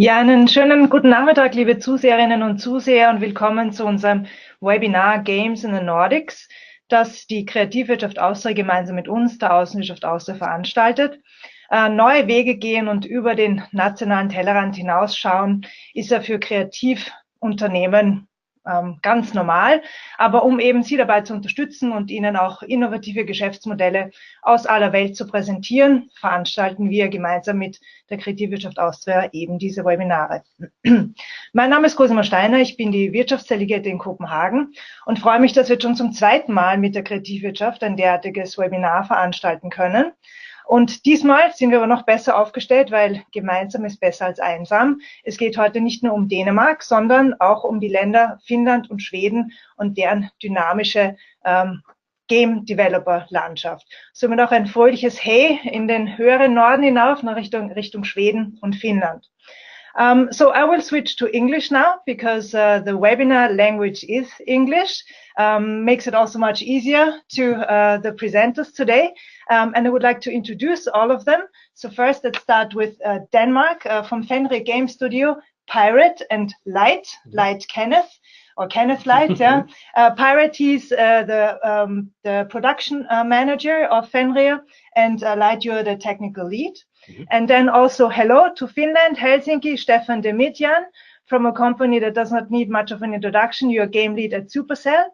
Ja, einen schönen guten Nachmittag, liebe Zuseherinnen und Zuseher, und willkommen zu unserem Webinar Games in the Nordics, das die Kreativwirtschaft Austria gemeinsam mit uns, der Außenwirtschaft Austria, veranstaltet. Neue Wege gehen und über den nationalen Tellerrand hinausschauen, ist ja für Kreativunternehmen ganz normal. Aber um eben Sie dabei zu unterstützen und Ihnen auch innovative Geschäftsmodelle aus aller Welt zu präsentieren, veranstalten wir gemeinsam mit der Kreativwirtschaft Austria eben diese Webinare. Mein Name ist Cosima Steiner, ich bin die Wirtschaftsdelegierte in Kopenhagen und freue mich, dass wir schon zum zweiten Mal mit der Kreativwirtschaft ein derartiges Webinar veranstalten können. Und diesmal sind wir aber noch besser aufgestellt, weil gemeinsam ist besser als einsam. Es geht heute nicht nur um Dänemark, sondern auch um die Länder Finnland und Schweden und deren dynamische Game Developer Landschaft. Somit auch ein fröhliches Hey in den höheren Norden hinauf, nach Richtung Schweden und Finnland. So I will switch to English now because the webinar language is English. Makes it also much easier to the presenters today. And I would like to introduce all of them. So first, let's start with Denmark from Fenrir Game Studio, Pirate and Light Kenneth, or Kenneth Light, yeah. Pirate, he's the production manager of Fenrir, and Light, you're the technical lead. And then also hello to Finland, Helsinki, Stefan Demidjan, from a company that does not need much of an introduction. You're game lead at Supercell.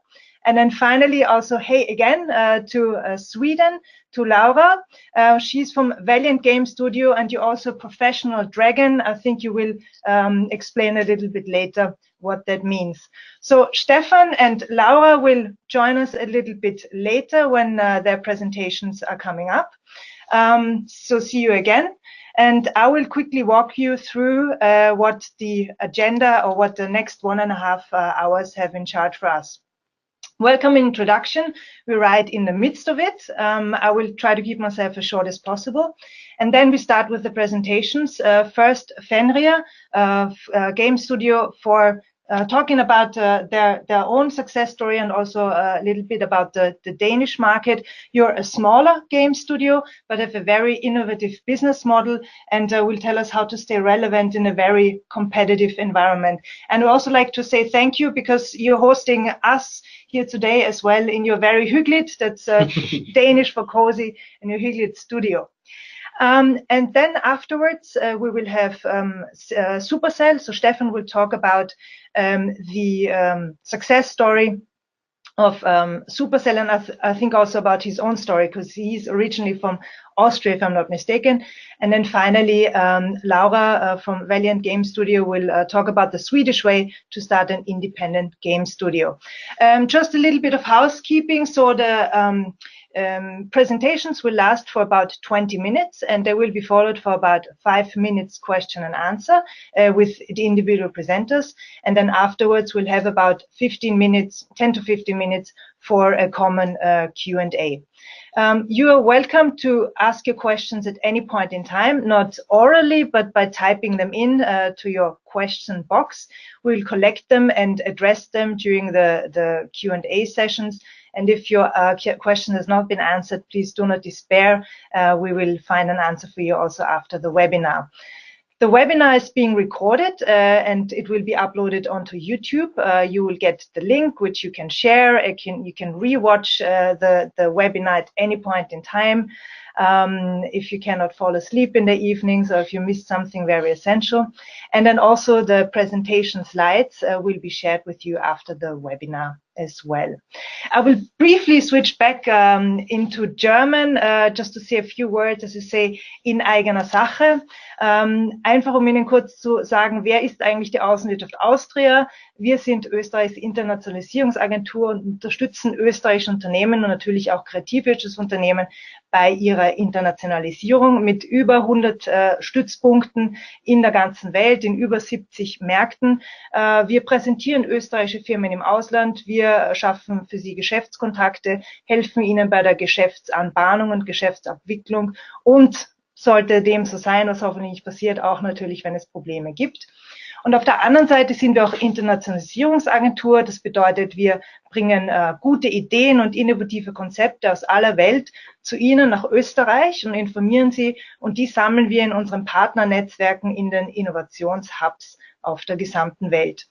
And then finally also hey again to Sweden, to Laura. She's from Valiant Game Studio, and you're also a professional dragon. I think you will explain a little bit later what that means. So Stefan and Laura will join us a little bit later when their presentations are coming up. So see you again. And I will quickly walk you through what the agenda or what the next 1.5 hours have in charge for us. Welcome introduction. We're right in the midst of it. I will try to keep myself as short as possible. And then we start with the presentations. First, Fenrir, game studio for talking about their own success story and also a little bit about the Danish market. You're a smaller game studio, but have a very innovative business model, and will tell us how to stay relevant in a very competitive environment. And we also like to say thank you because you're hosting us here today as well in your very hyggligt, that's Danish for cozy, in your hyggligt studio. And then afterwards, we will have Supercell. So Stefan will talk about the success story of Supercell, and I think also about his own story, because he's originally from Austria, if I'm not mistaken. And then finally, Laura from Valiant Game Studio will talk about the Swedish way to start an independent game studio. Just a little bit of housekeeping. So the presentations will last for about 20 minutes, and they will be followed for about 5 minutes question and answer with the individual presenters. And then afterwards, we'll have about 15 minutes, 10 to 15 minutes for a common Q&A. You are welcome to ask your questions at any point in time, not orally, but by typing them in to your question box. We'll collect them and address them during the Q&A sessions. And if your question has not been answered, please do not despair. We will find an answer for you also after the webinar. The webinar is being recorded and it will be uploaded onto YouTube. You will get the link, which you can share. You can rewatch the webinar at any point in time. If you cannot fall asleep in the evenings or if you missed something very essential. And then also the presentation slides will be shared with you after the webinar as well. I will briefly switch back into German, just to say a few words, as you say, in eigener Sache. Einfach Ihnen kurz zu sagen, wer ist eigentlich die Außenwirtschaft Austria? Wir sind Österreichs Internationalisierungsagentur und unterstützen österreichische Unternehmen und natürlich auch Kreativwirtschaftsunternehmen bei ihrer Internationalisierung mit über 100 Stützpunkten in der ganzen Welt, in über 70 Märkten. Wir präsentieren österreichische Firmen im Ausland. Wir schaffen für sie Geschäftskontakte, helfen ihnen bei der Geschäftsanbahnung und Geschäftsabwicklung und sollte dem so sein, was hoffentlich nicht passiert, auch natürlich, wenn es Probleme gibt. Und auf der anderen Seite sind wir auch Internationalisierungsagentur. Das bedeutet, wir bringen gute Ideen und innovative Konzepte aus aller Welt zu Ihnen nach Österreich und informieren Sie. Und die sammeln wir in unseren Partnernetzwerken in den Innovationshubs auf der gesamten Welt.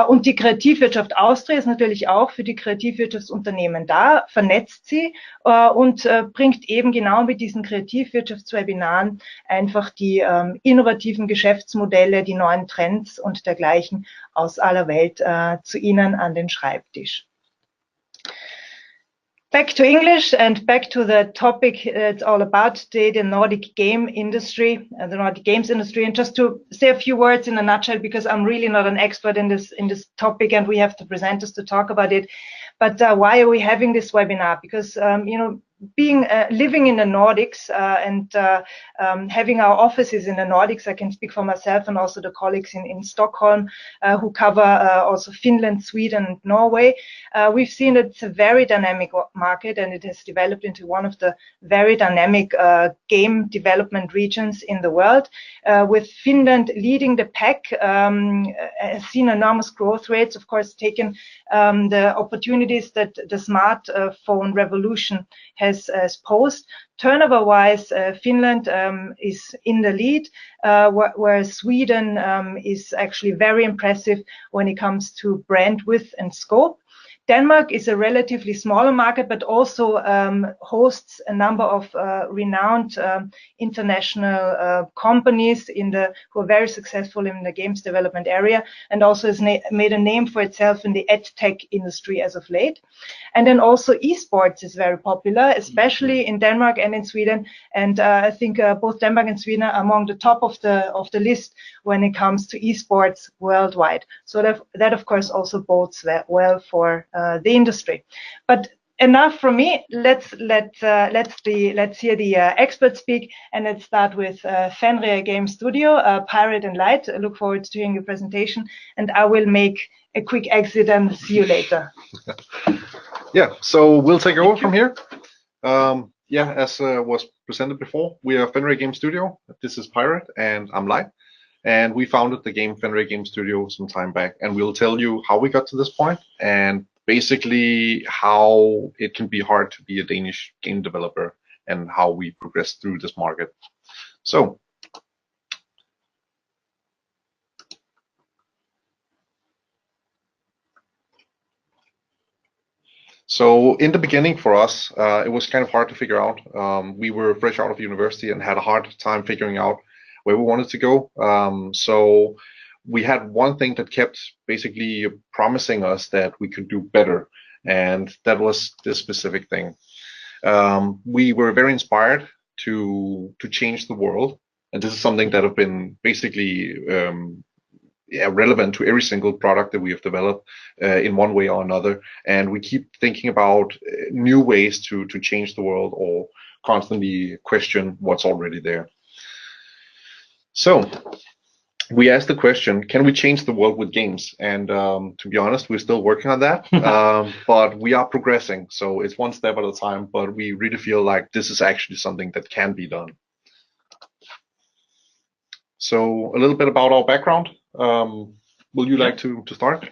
Und die Kreativwirtschaft Austria ist natürlich auch für die Kreativwirtschaftsunternehmen da, vernetzt sie und bringt eben genau mit diesen Kreativwirtschaftswebinaren einfach die innovativen Geschäftsmodelle, die neuen Trends und dergleichen aus aller Welt zu Ihnen an den Schreibtisch. Back to English and back to the topic it's all about today, the Nordic game industry, the Nordic games industry. And just to say a few words in a nutshell, because I'm really not an expert in this topic, and we have the presenters to talk about it. But why are we having this webinar? Because you know, being living in the Nordics and having our offices in the Nordics, I can speak for myself and also the colleagues in Stockholm who cover also Finland, Sweden, and Norway. We've seen that it's a very dynamic market, and it has developed into one of the very dynamic game development regions in the world, with Finland leading the pack, has seen enormous growth rates, of course, taken the opportunities that the smartphone revolution has posed. Turnover-wise, Finland is in the lead, whereas Sweden is actually very impressive when it comes to brand width and scope. Denmark is a relatively smaller market, but also hosts a number of renowned international companies who are very successful in the games development area, and also has made a name for itself in the edtech industry as of late. And then also esports is very popular, especially in Denmark and in Sweden. And I think both Denmark and Sweden are among the top of the list when it comes to esports worldwide. So that of course also bodes well for the industry. But enough from me. Let's hear the experts speak, and let's start with Fenrir Game Studio, Pirate and Light. I look forward to hearing your presentation, and I will make a quick exit and see you later. Yeah, so we'll take over from here. Yeah, as was presented before, we are Fenrir Game Studio. This is Pirate, and I'm Light. And we founded the game Fenrir Game Studio some time back, and we'll tell you how we got to this point, and basically how it can be hard to be a Danish game developer and how we progress through this market. So in the beginning for us, it was kind of hard to figure out. We were fresh out of university and had a hard time figuring out where we wanted to go. So we had one thing that kept basically promising us that we could do better, and that was this specific thing. We were very inspired to change the world, and this is something that have been basically relevant to every single product that we have developed in one way or another. And we keep thinking about new ways to change the world, or constantly question what's already there. So we asked the question, can we change the world with games? And to be honest, we're still working on that, but we are progressing. So it's one step at a time, but we really feel like this is actually something that can be done. So a little bit about our background. Will you like to start?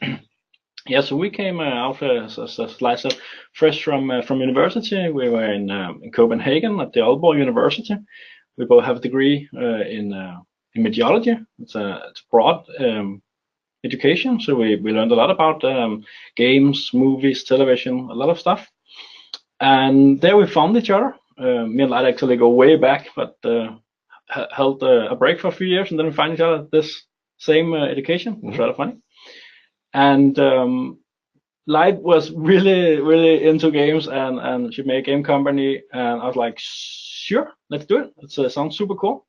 Yeah, so we came out as Light said, fresh from university. We were in Copenhagen at the Aalborg University. We both have a degree in mediology. It's a broad education, so we learned a lot about games, movies, television, a lot of stuff. And there we found each other. Me and Light actually go way back, but held a break for a few years, and then we find each other at this same education. It's rather funny. And Light was really into games, and she made a game company, and I was like, sure, let's do it. It sounds super cool.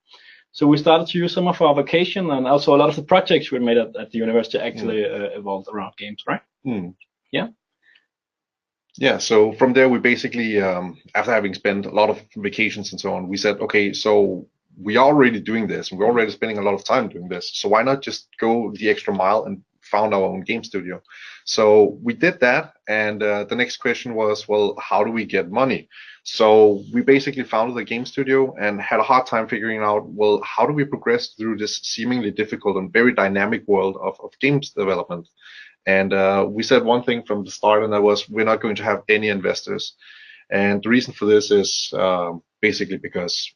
So we started to use some of our vacation, and also a lot of the projects we made at the university actually evolved around games, right? Yeah. Yeah, so from there we basically, after having spent a lot of vacations and so on, we said, okay, so we are already doing this, and we're already spending a lot of time doing this, so why not just go the extra mile and found our own game studio. So we did that, and the next question was, well, how do we get money? So we basically founded a game studio and had a hard time figuring out, well, how do we progress through this seemingly difficult and very dynamic world of games development? And we said one thing from the start, and that was, we're not going to have any investors. And the reason for this is basically because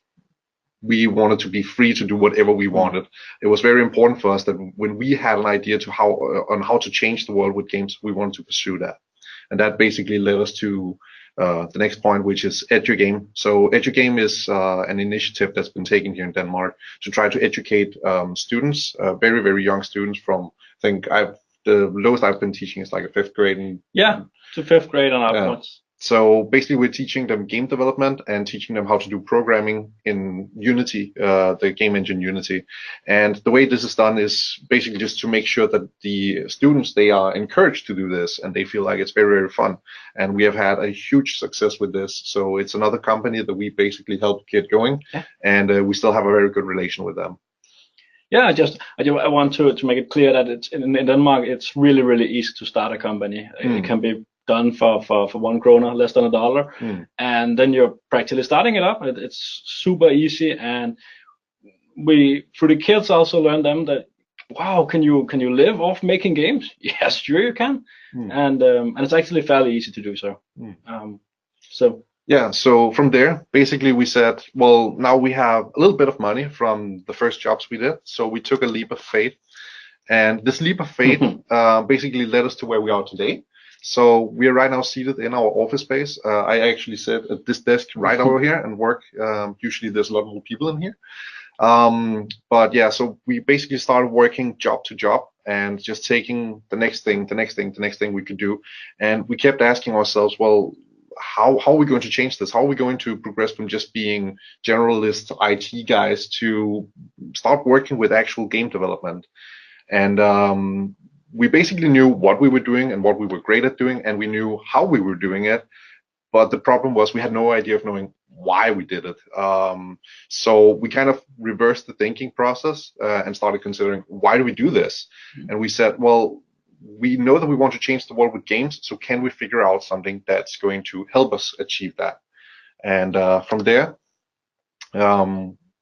we wanted to be free to do whatever we wanted. It was very important for us that when we had an idea to how to change the world with games, we wanted to pursue that. And that basically led us to the next point, which is EduGame. So EduGame is an initiative that's been taken here in Denmark to try to educate students, very, very young students from, I think the lowest I've been teaching is like a 5th grade. And, to 5th grade and upwards. So basically, we're teaching them game development and teaching them how to do programming in Unity, the game engine Unity. And the way this is done is basically just to make sure that the students, they are encouraged to do this and they feel like it's very, very fun. And we have had a huge success with this. So it's another company that we basically helped get going, and we still have a very good relation with them. Yeah, I want to make it clear that it's in Denmark, it's really, really easy to start a company. It can be done for 1 kroner, less than $1, and then you're practically starting it up. It's super easy, and we, through the kids, also learn them that, wow, can you live off making games? Yes, sure you can, and it's actually fairly easy to do so. So from there, basically we said, well, now we have a little bit of money from the first jobs we did, so we took a leap of faith, and this leap of faith basically led us to where we are today. So we are right now seated in our office space. I actually sit at this desk right over here and work. Usually there's a lot more people in here. But yeah, so we basically started working job to job and just taking the next thing we could do. And we kept asking ourselves, well, how are we going to change this? How are we going to progress from just being generalist IT guys to start working with actual game development? And we basically knew what we were doing and what we were great at doing, and we knew how we were doing it. But the problem was we had no idea of knowing why we did it. So we kind of reversed the thinking process and started considering, why do we do this? And we said, well, we know that we want to change the world with games, so can we figure out something that's going to help us achieve that? And from there,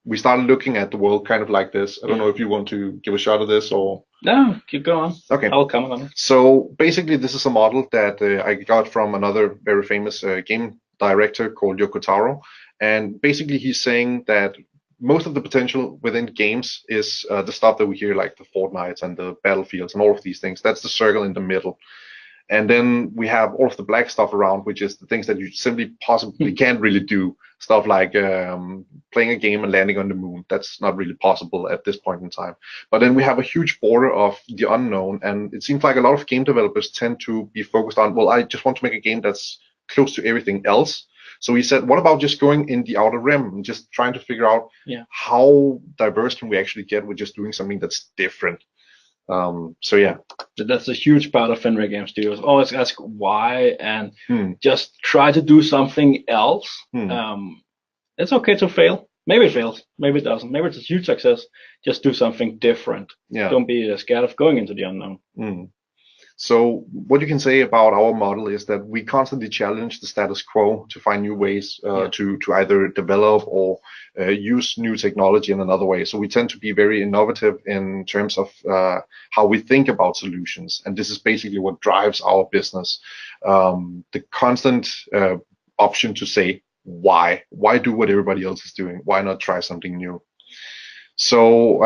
we started looking at the world kind of like this. I don't know if you want to give a shot at this or... No, keep going. Okay. I'll comment on it. So basically, this is a model that I got from another very famous game director called Yoko Taro. And basically, he's saying that most of the potential within games is the stuff that we hear, like the Fortnites and the Battlefields and all of these things. That's the circle in the middle. And then we have all of the black stuff around, which is the things that you simply possibly can't really do. Stuff like playing a game and landing on the moon. That's not really possible at this point in time. But then we have a huge border of the unknown. And it seems like a lot of game developers tend to be focused on, well, I just want to make a game that's close to everything else. So we said, what about just going in the outer rim and just trying to figure out how diverse can we actually get with just doing something that's different? So yeah, that's a huge part of Fenrir Game Studios. Always ask why and just try to do something else. It's okay to fail. Maybe it fails, maybe it doesn't. Maybe it's a huge success. Just do something different. Don't be scared of going into the unknown. So what you can say about our model is that we constantly challenge the status quo to find new ways to either develop or use new technology in another way. So we tend to be very innovative in terms of how we think about solutions. And this is basically what drives our business. The constant option to say, why do what everybody else is doing? Why not try something new? So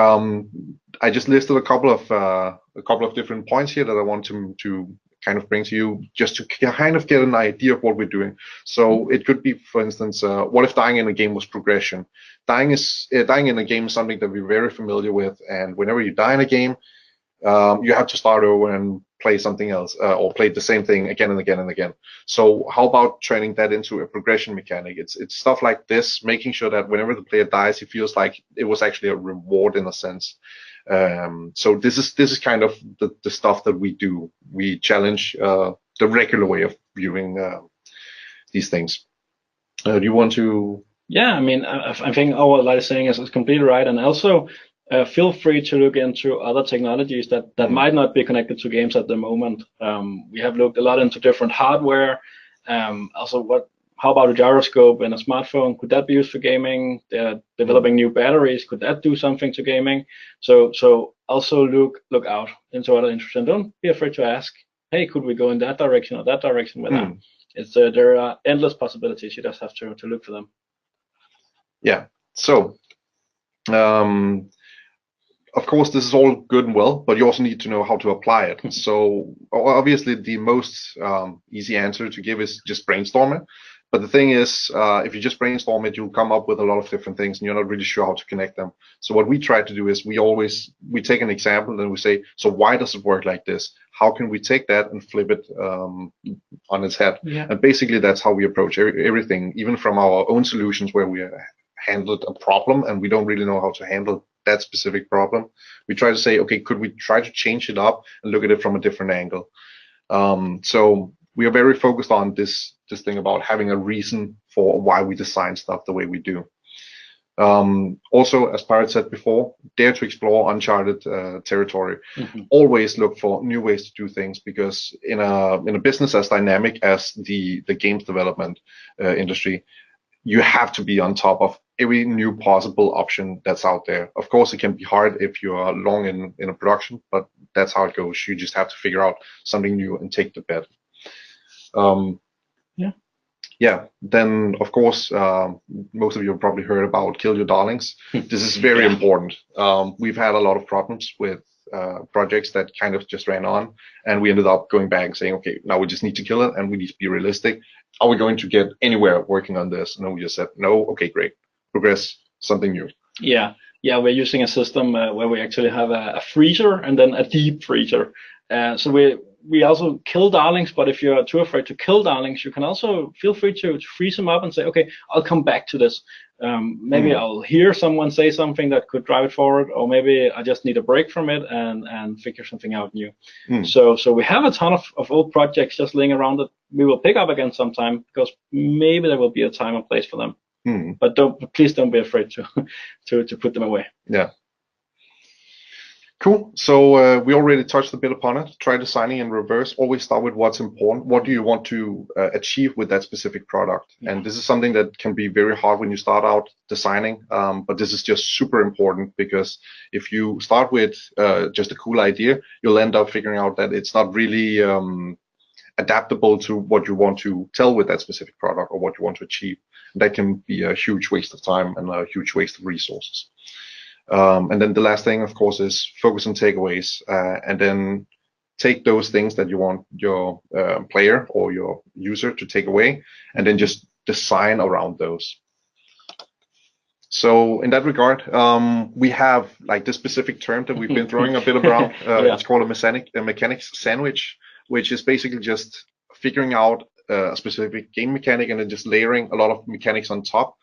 I just listed a couple of different points here that I want to kind of bring to you, just to kind of get an idea of what we're doing. So it could be, for instance, what if dying in a game was progression? Dying in a game is something that we're very familiar with, and whenever you die in a game, you have to start over and play something else or play the same thing again and again and again. So how about turning that into a progression mechanic? It's stuff like this, making sure that whenever the player dies, he feels like it was actually a reward in a sense. So this is kind of the stuff that we do. We challenge the regular way of viewing these things. Do you want to? Yeah, I mean, I think what Light is saying is completely right, and also feel free to look into other technologies that might not be connected to games at the moment. We have looked a lot into different hardware. Also, how about a gyroscope in a smartphone? Could that be used for gaming? They're developing new batteries. Could that do something to gaming? So also look out into other interests, and don't be afraid to ask, hey, could we go in that direction or that direction with that? It's there are endless possibilities. You just have to look for them. Yeah. So, of course, this is all good and well, but you also need to know how to apply it. So obviously, the most easy answer to give is just brainstorm it. But the thing is, if you just brainstorm it, you'll come up with a lot of different things, and you're not really sure how to connect them. So what we try to do is we take an example and we say, so why does it work like this? How can we take that and flip it on its head? Yeah. And basically, that's how we approach everything, even from our own solutions where we handled a problem and we don't really know how to handle that specific problem. We try to say, okay, could we try to change it up and look at it from a different angle? So we are very focused on this thing about having a reason for why we design stuff the way we do. Also, as Pirate said before, dare to explore uncharted territory. Always look for new ways to do things, because in a business as dynamic as the games development industry, you have to be on top of every new possible option that's out there. Of course, it can be hard if you are long in a production, but that's how it goes. You just have to figure out something new and take the bet. Yeah. Then, of course, most of you have probably heard about kill your darlings. This is very important. We've had a lot of problems with projects that kind of just ran on, and we ended up going back and saying, okay, now we just need to kill it, and we need to be realistic. Are we going to get anywhere working on this? And then we just said, no, okay, great, progress, something new. Yeah, we're using a system where we actually have a freezer and then a deep freezer. So we also kill darlings, but if you're too afraid to kill darlings, you can also feel free to freeze them up and say, okay, I'll come back to this. Maybe I'll hear someone say something that could drive it forward, or maybe I just need a break from it and figure something out new. So we have a ton of old projects just laying around that we will pick up again sometime, because maybe there will be a time and place for them. But please don't be afraid to put them away. Yeah. Cool. So we already touched a bit upon it. Try designing in reverse. Always start with what's important. What do you want to achieve with that specific product? And this is something that can be very hard when you start out designing. But this is just super important, because if you start with just a cool idea, you'll end up figuring out that it's not really adaptable to what you want to tell with that specific product or what you want to achieve. That can be a huge waste of time and a huge waste of resources. And then the last thing, of course, is focus on takeaways, and then take those things that you want your player or your user to take away, and then just design around those. So in that regard, we have like this specific term that we've been throwing a bit around. It's called a mechanics sandwich, which is basically just figuring out a specific game mechanic and then just layering a lot of mechanics on top.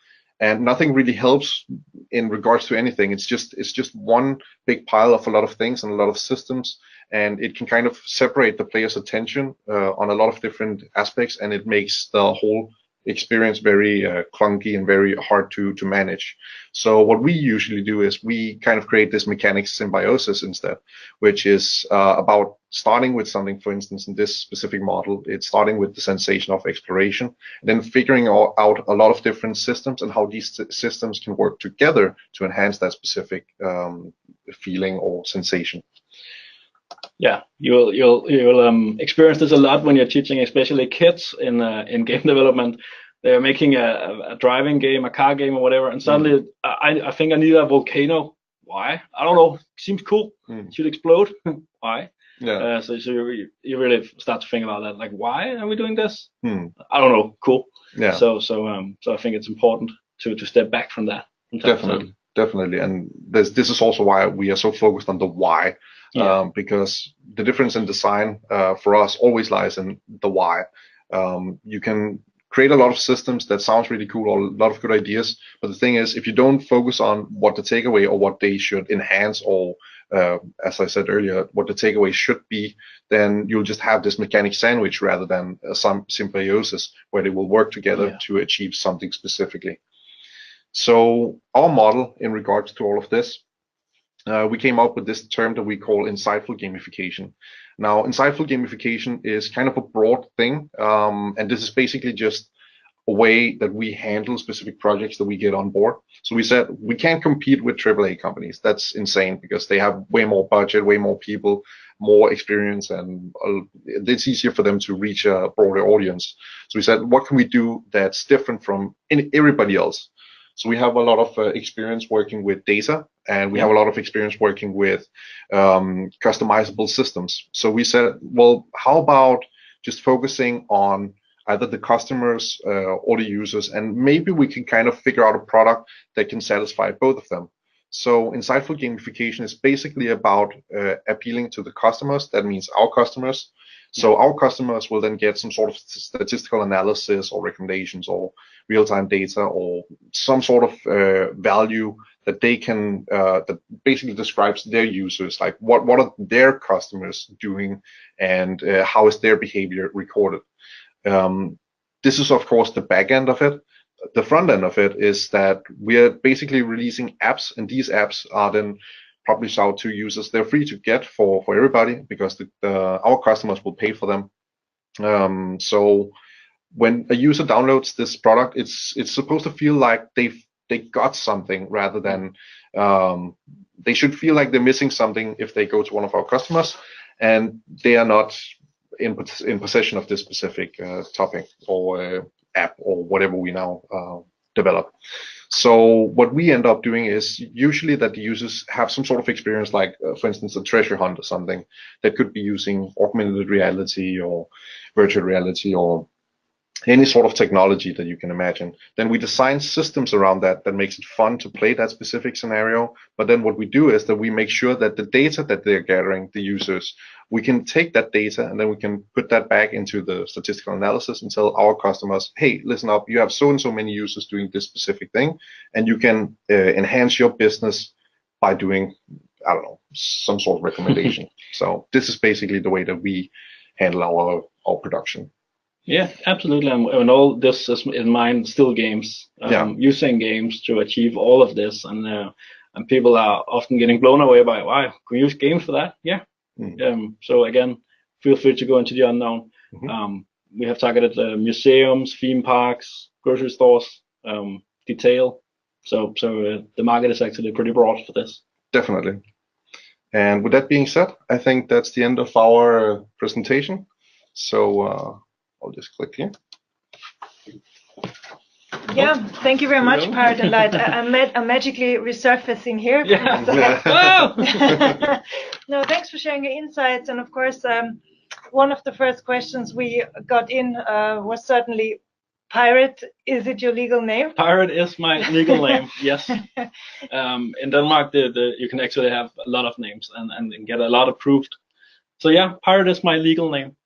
And nothing really helps in regards to anything. It's just one big pile of a lot of things and a lot of systems, and it can kind of separate the player's attention on a lot of different aspects, and it makes the whole experience very clunky and very hard to manage. So what we usually do is we kind of create this mechanics symbiosis instead, which is about starting with something. For instance, in this specific model, it's starting with the sensation of exploration, and then figuring out a lot of different systems and how these systems can work together to enhance that specific feeling or sensation. Yeah, you'll experience this a lot when you're teaching, especially kids in game development. They're making a driving game, a car game, or whatever, and suddenly I think I need a volcano. Why? I don't know. Seems cool. It should explode. Why? Yeah. So you really start to think about that. Like, why are we doing this? I don't know. Cool. Yeah. So I think it's important to step back from that. Definitely. And this is also why we are so focused on the why. Because the difference in design for us always lies in the why. You can create a lot of systems that sounds really cool, or a lot of good ideas, but the thing is, if you don't focus on what the takeaway or what they should enhance, or as I said earlier, what the takeaway should be, then you'll just have this mechanic sandwich rather than some symbiosis where they will work together to achieve something specifically. So our model in regards to all of this we came up with this term that we call insightful gamification. Now, insightful gamification is kind of a broad thing, and this is basically just a way that we handle specific projects that we get on board. So we said we can't compete with AAA companies. That's insane because they have way more budget, way more people, more experience, and it's easier for them to reach a broader audience. So we said, what can we do that's different from everybody else? So we have a lot of experience working with data, and we have a lot of experience working with customizable systems. So we said, well, how about just focusing on either the customers or the users, and maybe we can kind of figure out a product that can satisfy both of them. So insightful gamification is basically about appealing to the customers. That means our customers. So our customers will then get some sort of statistical analysis or recommendations or real-time data or some sort of value that they can that basically describes their users, like what are their customers doing and how is their behavior recorded. This is of course the back end of it. The front end of it is that we are basically releasing apps, and these apps are then published out to users. They're free to get for everybody because our customers will pay for them. So when a user downloads this product, it's supposed to feel like they got something rather than they should feel like they're missing something if they go to one of our customers and they are not in possession of this specific topic or app or whatever we now develop. So what we end up doing is usually that the users have some sort of experience, like for instance, a treasure hunt or something that could be using augmented reality or virtual reality or any sort of technology that you can imagine. Then we design systems around that makes it fun to play that specific scenario. But then what we do is that we make sure that the data that they're gathering, the users, we can take that data and then we can put that back into the statistical analysis and tell our customers, hey, listen up, you have so and so many users doing this specific thing, and you can enhance your business by doing, I don't know, some sort of recommendation. So this is basically the way that we handle our production. Yeah, absolutely. And all this is in mind, still games, using games to achieve all of this. And people are often getting blown away by, wow, can we use games for that? Yeah. So again, feel free to go into the unknown. We have targeted museums, theme parks, grocery stores, detail. So the market is actually pretty broad for this. Definitely. And with that being said, I think that's the end of our presentation. So I'll just click here. Yeah, thank you very much, Pirate and Light. I'm magically resurfacing here. Yeah. No, thanks for sharing your insights. And of course, one of the first questions we got in was certainly, Pirate, is it your legal name? Pirate is my legal name, yes. In Denmark, you can actually have a lot of names and get a lot approved. So yeah, Pirate is my legal name.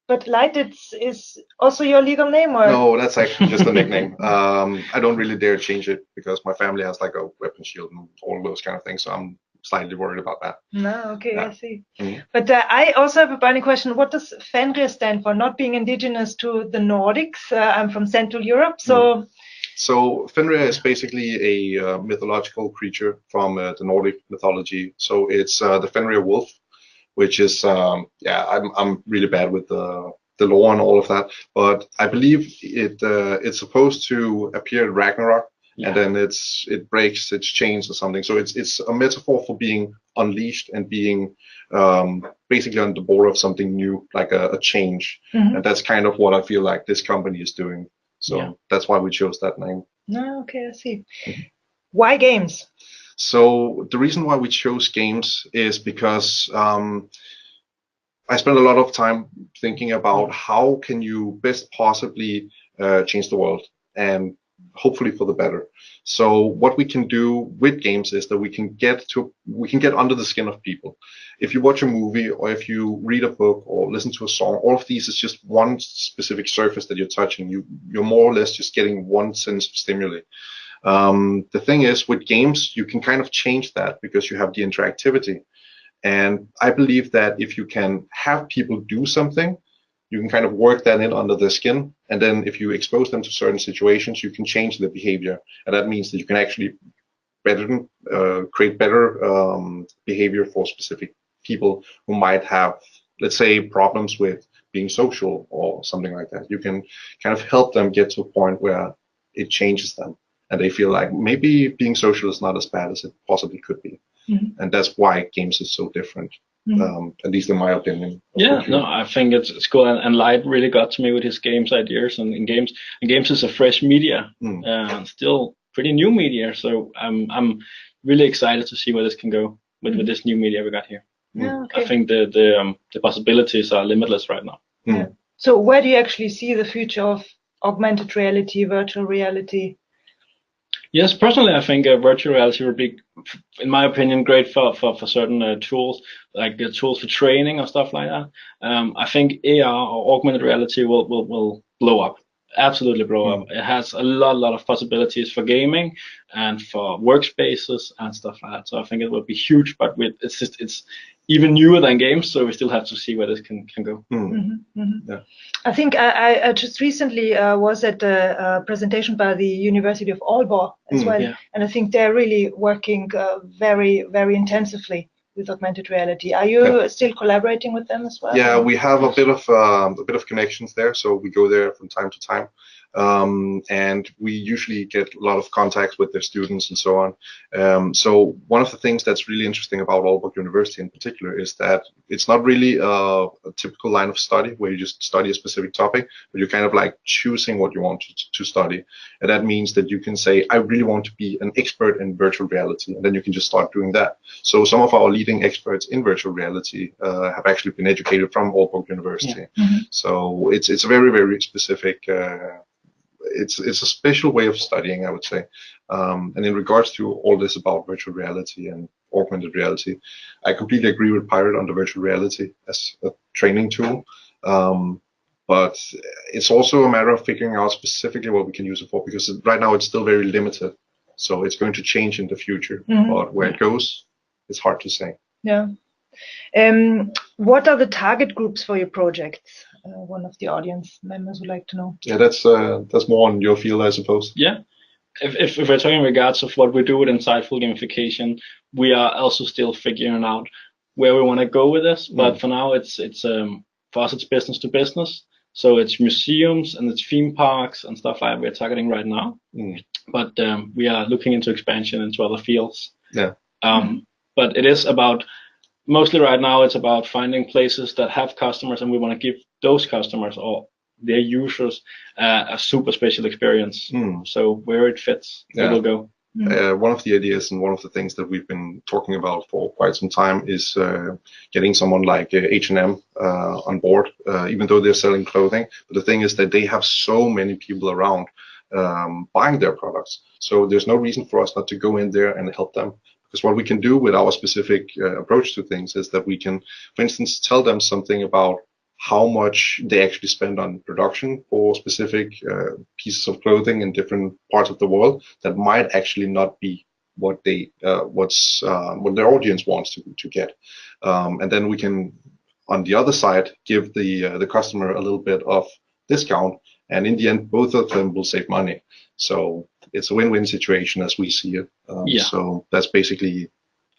But Light is also your legal name, or? No, that's actually just a nickname. I don't really dare change it because my family has like a weapon shield and all those kind of things. So I'm slightly worried about that. No, okay, yeah. I see. But I also have a burning question. What does Fenrir stand for? Not being indigenous to the Nordics. I'm from Central Europe, so. So Fenrir is basically a mythological creature from the Nordic mythology. So it's the Fenrir wolf, which is I'm really bad with the lore and all of that, but I believe it's supposed to appear at Ragnarok, and then it breaks its chains or something. So it's a metaphor for being unleashed and being basically on the border of something new, like a change. And that's kind of what I feel like this company is doing. So that's why we chose that name. No, okay, I see. Why games? So the reason why we chose games is because I spent a lot of time thinking about how can you best possibly change the world, and hopefully for the better. So what we can do with games is that we can get under the skin of people. If you watch a movie or if you read a book or listen to a song, all of these is just one specific surface that you're touching. You're more or less just getting one sense of stimuli. The thing is, with games, you can kind of change that because you have the interactivity. And I believe that if you can have people do something, you can kind of work that in under their skin. And then if you expose them to certain situations, you can change their behavior. And that means that you can actually create better behavior for specific people who might have, let's say, problems with being social or something like that. You can kind of help them get to a point where it changes them and they feel like maybe being social is not as bad as it possibly could be. And that's why games is so different, at least in my opinion. Yeah, no, I think it's cool, and Light really got to me with his games ideas, and games is a fresh media, still pretty new media. So I'm really excited to see where this can go with this new media we got here. Yeah, okay. I think the possibilities are limitless right now. Yeah. So where do you actually see the future of augmented reality, virtual reality? Yes, personally, I think virtual reality would be, in my opinion, great for certain tools, like tools for training or stuff like that. I think AR or augmented reality will blow up, absolutely blow up. It has a lot of possibilities for gaming and for workspaces and stuff like that. So I think it will be huge, but it's even newer than games, so we still have to see where this can go. Yeah. I think I just recently was at a presentation by the University of Aalborg as well, and I think they're really working very intensively with augmented reality. Are you still collaborating with them as well? Yeah, we have a bit of connections there, so we go there from time to time. And we usually get a lot of contacts with their students and so on. So one of the things that's really interesting about Aalborg University in particular is that it's not really a typical line of study where you just study a specific topic, but you're kind of like choosing what you want to study. And that means that you can say, I really want to be an expert in virtual reality, and then you can just start doing that. So some of our leading experts in virtual reality have actually been educated from Aalborg University. So it's a very specific it's a special way of studying, I would say. And in regards to all this about virtual reality and augmented reality, I completely agree with Pirate on the virtual reality as a training tool. But it's also a matter of figuring out specifically what we can use it for, because right now it's still very limited. So it's going to change in the future, but where it goes, it's hard to say. Yeah. What are the target groups for your projects? One of the audience members would like to know. Yeah, that's more on your field, I suppose. Yeah, if we're talking in regards of what we do with insightful gamification, we are also still figuring out where we want to go with this. But for now, it's for us, it's business to business. So it's museums and it's theme parks and stuff like that we're targeting right now. But we are looking into expansion into other fields. Yeah. But it is about, mostly right now, it's about finding places that have customers, and we want to give those customers or their users a super special experience. So where it fits, it will go. One of the ideas and one of the things that we've been talking about for quite some time is getting someone like H&M on board, even though they're selling clothing. But the thing is that they have so many people around buying their products. So there's no reason for us not to go in there and help them. Because what we can do with our specific approach to things is that we can, for instance, tell them something about how much they actually spend on production for specific pieces of clothing in different parts of the world that might actually not be what they what their audience wants to get, and then we can, on the other side, give the customer a little bit of discount, and in the end, both of them will save money. So it's a win-win situation as we see it. So that's basically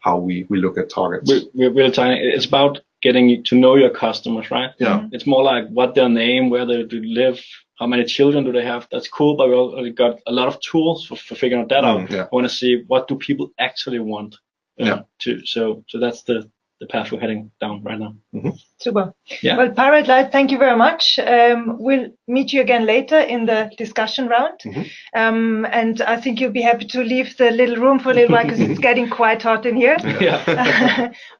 how we look at targets. We're trying. It's about getting to know your customers, right? Yeah. It's more like what their name, where they do live, how many children do they have. That's cool, but we already got a lot of tools for figuring that out. I want to see what do people actually want. So that's the path we're heading down right now. Super. Yeah. Well, Pirate Light, thank you very much. We'll meet you again later in the discussion round. And I think you'll be happy to leave the little room for a little while because it's getting quite hot in here.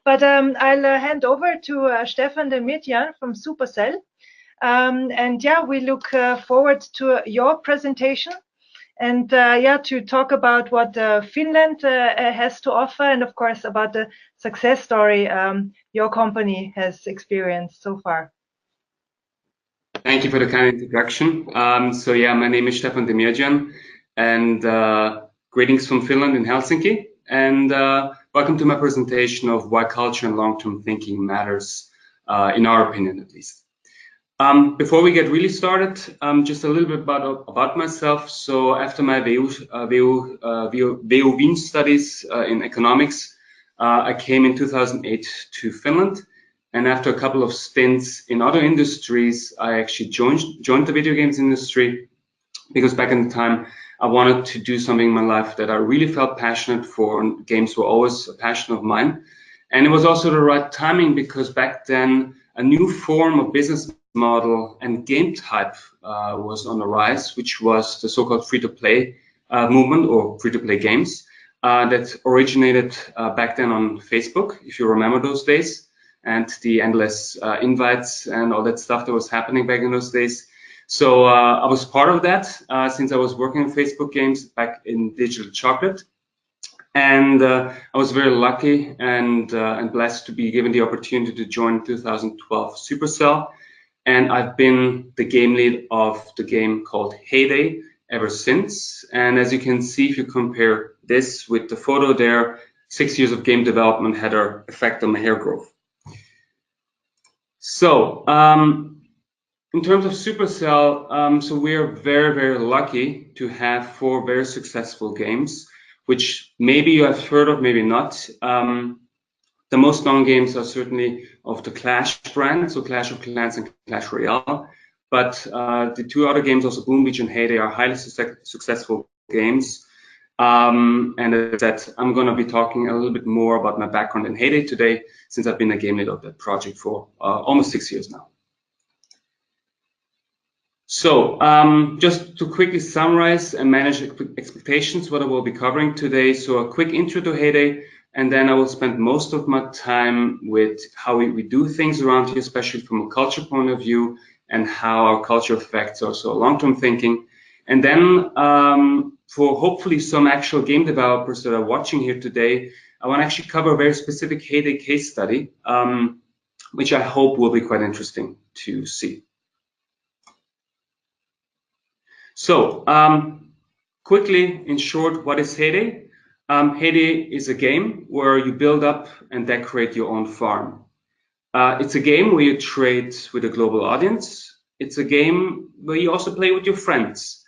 But I'll hand over to Stefan and Mirjan from Supercell. And yeah, we look forward to your presentation. And to talk about what Finland has to offer, and of course about the success story your company has experienced so far. Thank you for the kind introduction. So yeah, my name is Stefan Demirjan, and greetings from Finland in Helsinki, and welcome to my presentation of why culture and long-term thinking matters, in our opinion at least. Before we get really started, just a little bit about myself. So after my VU Wien studies in economics, I came in 2008 to Finland. And after a couple of stints in other industries, I actually joined the video games industry, because back in the time, I wanted to do something in my life that I really felt passionate for, and games were always a passion of mine. And it was also the right timing, because back then a new form of business model and game type was on the rise, which was the so-called free-to-play movement, or free-to-play games that originated back then on Facebook, if you remember those days, and the endless invites and all that stuff that was happening back in those days. So I was part of that since I was working on Facebook games back in Digital Chocolate. And I was very lucky and blessed to be given the opportunity to join 2012 Supercell. And I've been the game lead of the game called Heyday ever since. And as you can see, if you compare this with the photo there, 6 years of game development had an effect on my hair growth. So in terms of Supercell, so we are very, very lucky to have 4 very successful games, which maybe you have heard of, maybe not. The most known games are certainly of the Clash brand, so Clash of Clans and Clash Royale. But the 2 other games, also Boom Beach and Heyday, are highly successful games. And as I said, I'm going to be talking a little bit more about my background in Heyday today, since I've been a game lead of that project for almost 6 years now. So just to quickly summarize and manage expectations, what I will be covering today. So a quick intro to Heyday, and then I will spend most of my time with how we do things around here, especially from a culture point of view, and how our culture affects also long-term thinking. And then for hopefully some actual game developers that are watching here today, I want to actually cover a very specific Heyday case study, which I hope will be quite interesting to see. So quickly, in short, what is Heyday? Heyday is a game where you build up and decorate your own farm. It's a game where you trade with a global audience. It's a game where you also play with your friends.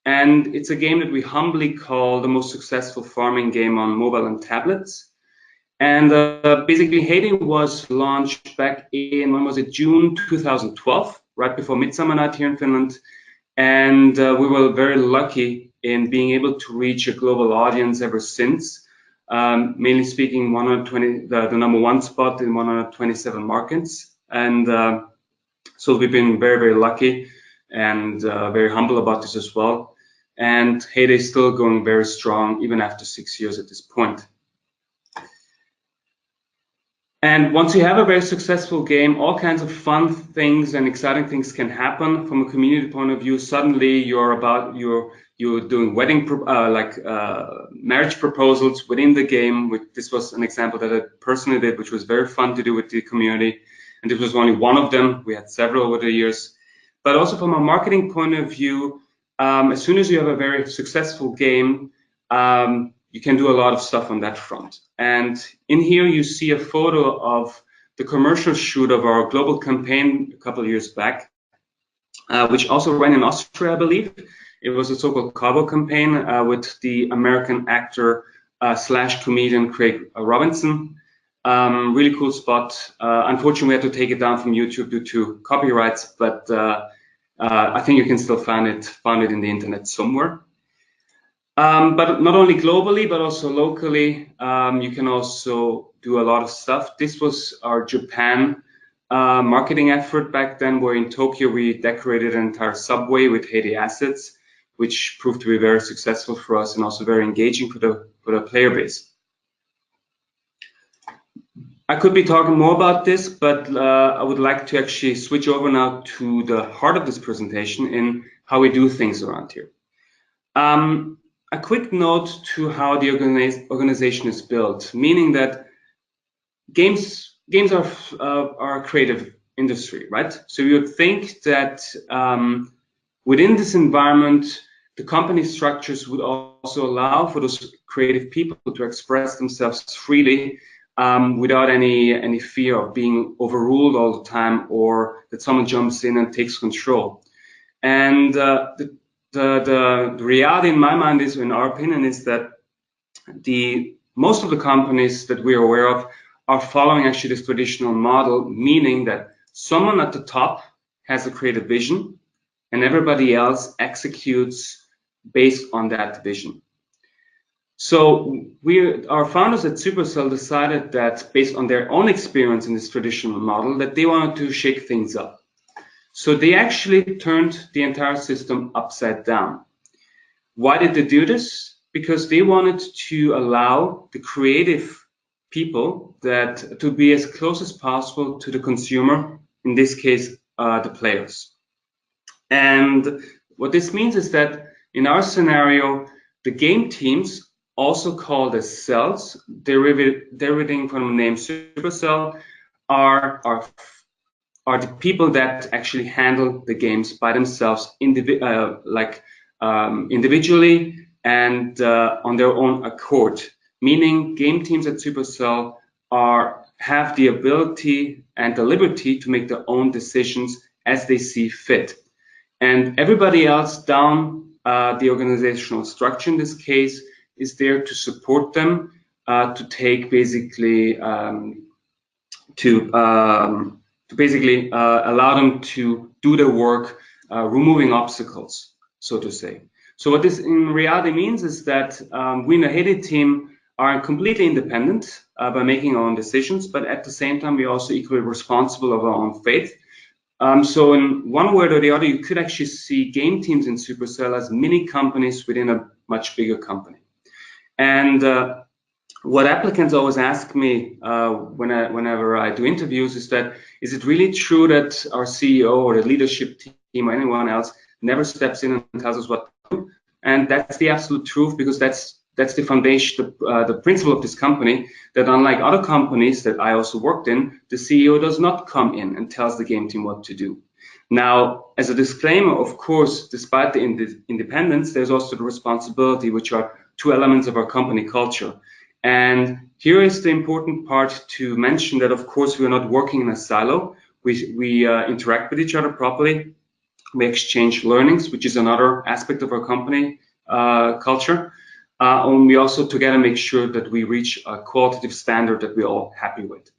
And it's a game that we humbly call the most successful farming game on mobile and tablets. And basically, Heyday was launched back in, when was it, June 2012, right before Midsummer Night here in Finland. And we were very lucky in being able to reach a global audience ever since. Mainly speaking, the number 1 spot in 127 markets. And so we've been very, very lucky and very humble about this as well. And Heyday is still going very strong, even after 6 years at this point. And once you have a very successful game, all kinds of fun things and exciting things can happen from a community point of view. Suddenly, you're doing wedding, marriage proposals within the game. This was an example that I personally did, which was very fun to do with the community. And this was only one of them. We had several over the years. But also from a marketing point of view, as soon as you have a very successful game, you can do a lot of stuff on that front. And in here, you see a photo of the commercial shoot of our global campaign a couple of years back, which also ran in Austria, I believe. It was a so-called Cabo campaign with the American actor / comedian Craig Robinson. Really cool spot. Unfortunately, we had to take it down from YouTube due to copyrights, but I think you can still find it in the internet somewhere. But not only globally, but also locally, you can also do a lot of stuff. This was our Japan marketing effort back then, where in Tokyo we decorated an entire subway with Heyday assets, which proved to be very successful for us and also very engaging for the player base. I could be talking more about this, but I would like to actually switch over now to the heart of this presentation in how we do things around here. A quick note to how the organization is built, meaning that games are a creative industry, right? So you would think that within this environment, the company structures would also allow for those creative people to express themselves freely without any fear of being overruled all the time, or that someone jumps in and takes control. And the reality in my mind is, in our opinion, is that most of the companies that we are aware of are following actually this traditional model, meaning that someone at the top has a creative vision and everybody else executes based on that vision. So our founders at Supercell decided that, based on their own experience in this traditional model, that they wanted to shake things up. So they actually turned the entire system upside down. Why did they do this? Because they wanted to allow the creative people to be as close as possible to the consumer, in this case, the players. And what this means is that in our scenario, the game teams, also called as cells, derivating from the name Supercell, are the people that actually handle the games by themselves, individually and on their own accord. Meaning, game teams at Supercell have the ability and the liberty to make their own decisions as they see fit. And everybody else down the organizational structure, in this case, is there to support them, to take basically allow them to do their work, removing obstacles, so to say. So what this in reality means is that we in the Hedy team are completely independent by making our own decisions, but at the same time, we're also equally responsible of our own fate. So in one word or the other, you could actually see game teams in Supercell as mini companies within a much bigger company. And what applicants always ask me whenever I do interviews is it really true that our CEO or the leadership team or anyone else never steps in and tells us what to do? And that's the absolute truth, because that's the foundation, the principle of this company, that unlike other companies that I also worked in, the CEO does not come in and tells the game team what to do. Now, as a disclaimer, of course, despite the independence, there's also the responsibility, which are two elements of our company culture. And here is the important part to mention that, of course, we are not working in a silo. We interact with each other properly. We exchange learnings, which is another aspect of our company culture. And we also together make sure that we reach a qualitative standard that we're all happy with.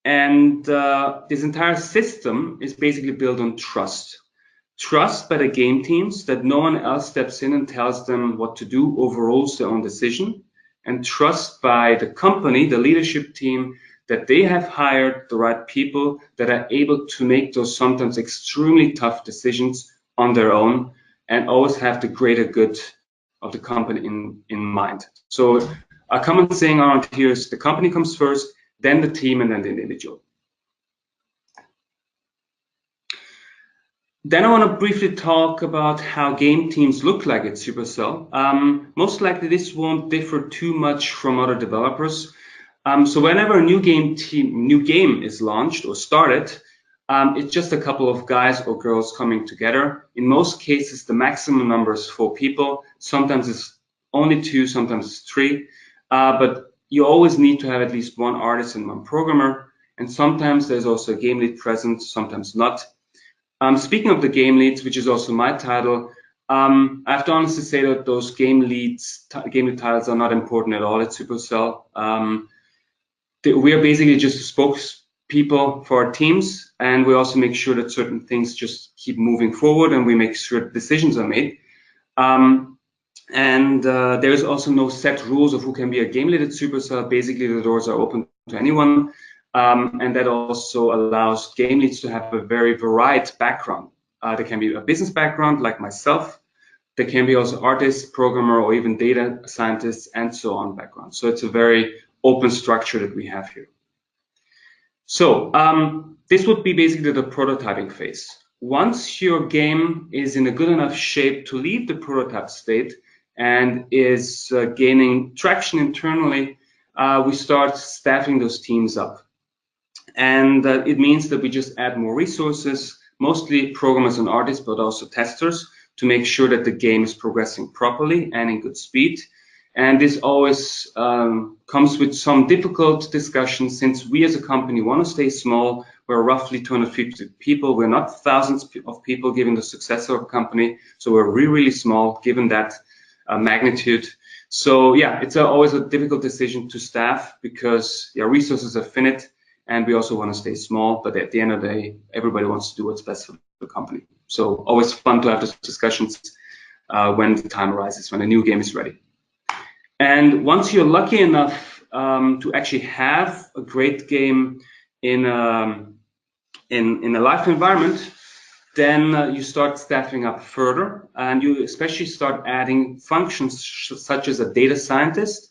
This entire system is basically built on trust. Trust by the game teams that no one else steps in and tells them what to do, overrules their own decision, and trust by the company, the leadership team, that they have hired the right people that are able to make those sometimes extremely tough decisions on their own and always have the greater good of the company in mind. So a common saying around here is the company comes first, then the team, and then the individual. Then I want to briefly talk about how game teams look like at Supercell. Most likely this won't differ too much from other developers. So whenever a new game is launched or started, it's just a couple of guys or girls coming together. In most cases, the maximum number is 4 people. Sometimes it's only 2, sometimes it's 3. But you always need to have at least 1 artist and 1 programmer. And sometimes there's also a game lead present, sometimes not. Speaking of the game leads, which is also my title, I have to honestly say that those game lead titles are not important at all at Supercell. We are basically just spokespeople for our teams, and we also make sure that certain things just keep moving forward, and we make sure that decisions are made. There is also no set rules of who can be a game lead at Supercell. Basically, the doors are open to anyone. And that also allows game leads to have a very varied background. There can be a business background like myself. There can be also artists, programmer, or even data scientists, and so on background. So it's a very open structure that we have here. So this would be basically the prototyping phase. Once your game is in a good enough shape to leave the prototype state and is gaining traction internally, we start staffing those teams up. And it means that we just add more resources, mostly programmers and artists, but also testers, to make sure that the game is progressing properly and in good speed. And this always comes with some difficult discussions, since we as a company want to stay small. We're roughly 250 people. We're not thousands of people given the success of a company. So we're really, really small given that magnitude. So yeah, it's always a difficult decision to staff, because resources are finite and we also want to stay small. But at the end of the day, everybody wants to do what's best for the company. So always fun to have those discussions when the time arises, when a new game is ready. And once you're lucky enough to actually have a great game in a live environment, then you start staffing up further, and you especially start adding functions such as a data scientist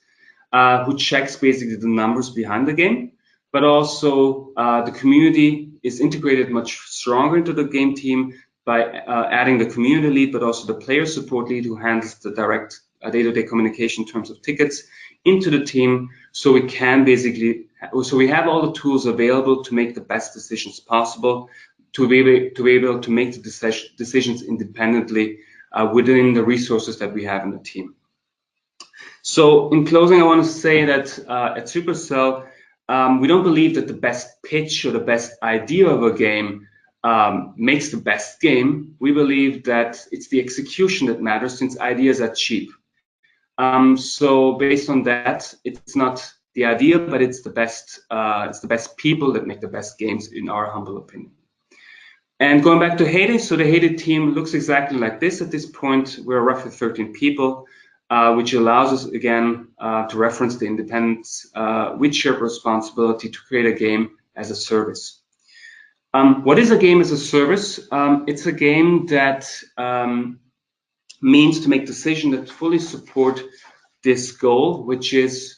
who checks basically the numbers behind the game, but also the community is integrated much stronger into the game team by adding the community lead, but also the player support lead who handles the direct day-to-day communication in terms of tickets into the team. So we can basically, so we have all the tools available to make the best decisions possible, to be able to make the decisions independently within the resources that we have in the team. So in closing, I want to say that at Supercell, we don't believe that the best pitch or the best idea of a game makes the best game. We believe that it's the execution that matters, since ideas are cheap. So based on that, it's not the idea, but it's the best people that make the best games, in our humble opinion. And going back to Heyday, so the Heyday team looks exactly like this. At this point, we're roughly 13 people, which allows us again to reference the independence with shared responsibility to create a game as a service. What is a game as a service? It's a game that means to make decisions that fully support this goal, which is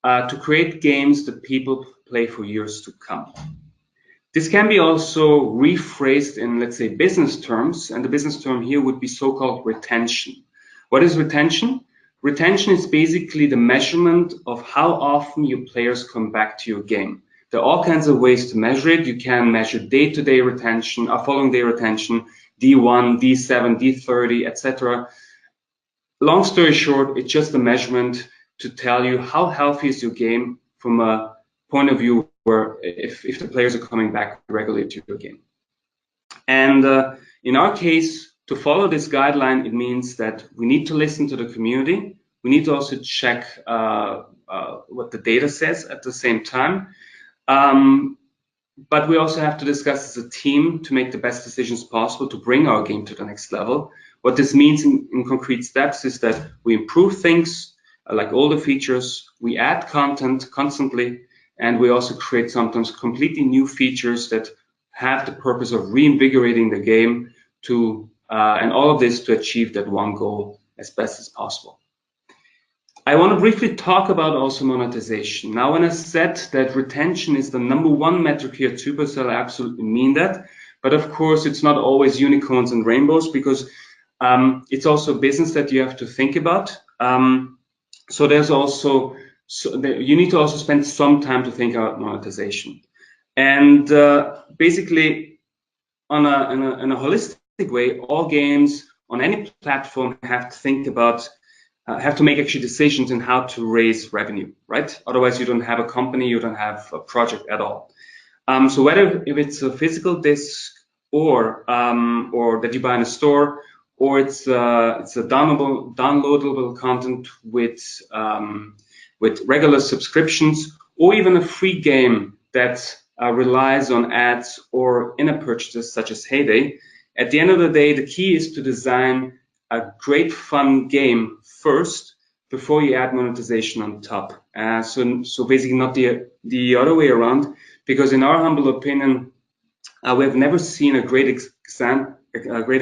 to create games that people play for years to come. This can be also rephrased in, let's say, business terms, and the business term here would be so-called retention. What is retention? Retention is basically the measurement of how often your players come back to your game. There are all kinds of ways to measure it. You can measure day-to-day retention, following day retention, D1, D7, D30, etc. Long story short, it's just a measurement to tell you how healthy is your game from a point of view where if the players are coming back regularly to your game. And in our case, to follow this guideline, it means that we need to listen to the community. We need to also check what the data says at the same time. But we also have to discuss as a team to make the best decisions possible to bring our game to the next level. What this means in concrete steps is that we improve things like all the features, we add content constantly, and we also create sometimes completely new features that have the purpose of reinvigorating the game to, and all of this to achieve that one goal as best as possible. I want to briefly talk about also monetization. Now, when I said that retention is the #1 metric here at Supercell, I absolutely mean that. But of course, it's not always unicorns and rainbows, because it's also a business that you have to think about. So there's also, you need to also spend some time to think about monetization. And basically, in a holistic way, all games on any platform have to think about, have to make actually decisions in how to raise revenue, right? Otherwise, you don't have a company, you don't have a project at all. So whether if it's a physical disc or that you buy in a store, or it's a downloadable content with regular subscriptions, or even a free game that relies on ads or in-app purchases such as Heyday. At the end of the day, the key is to design a great fun game first before you add monetization on top. So basically not the other way around, because in our humble opinion, we have never seen a great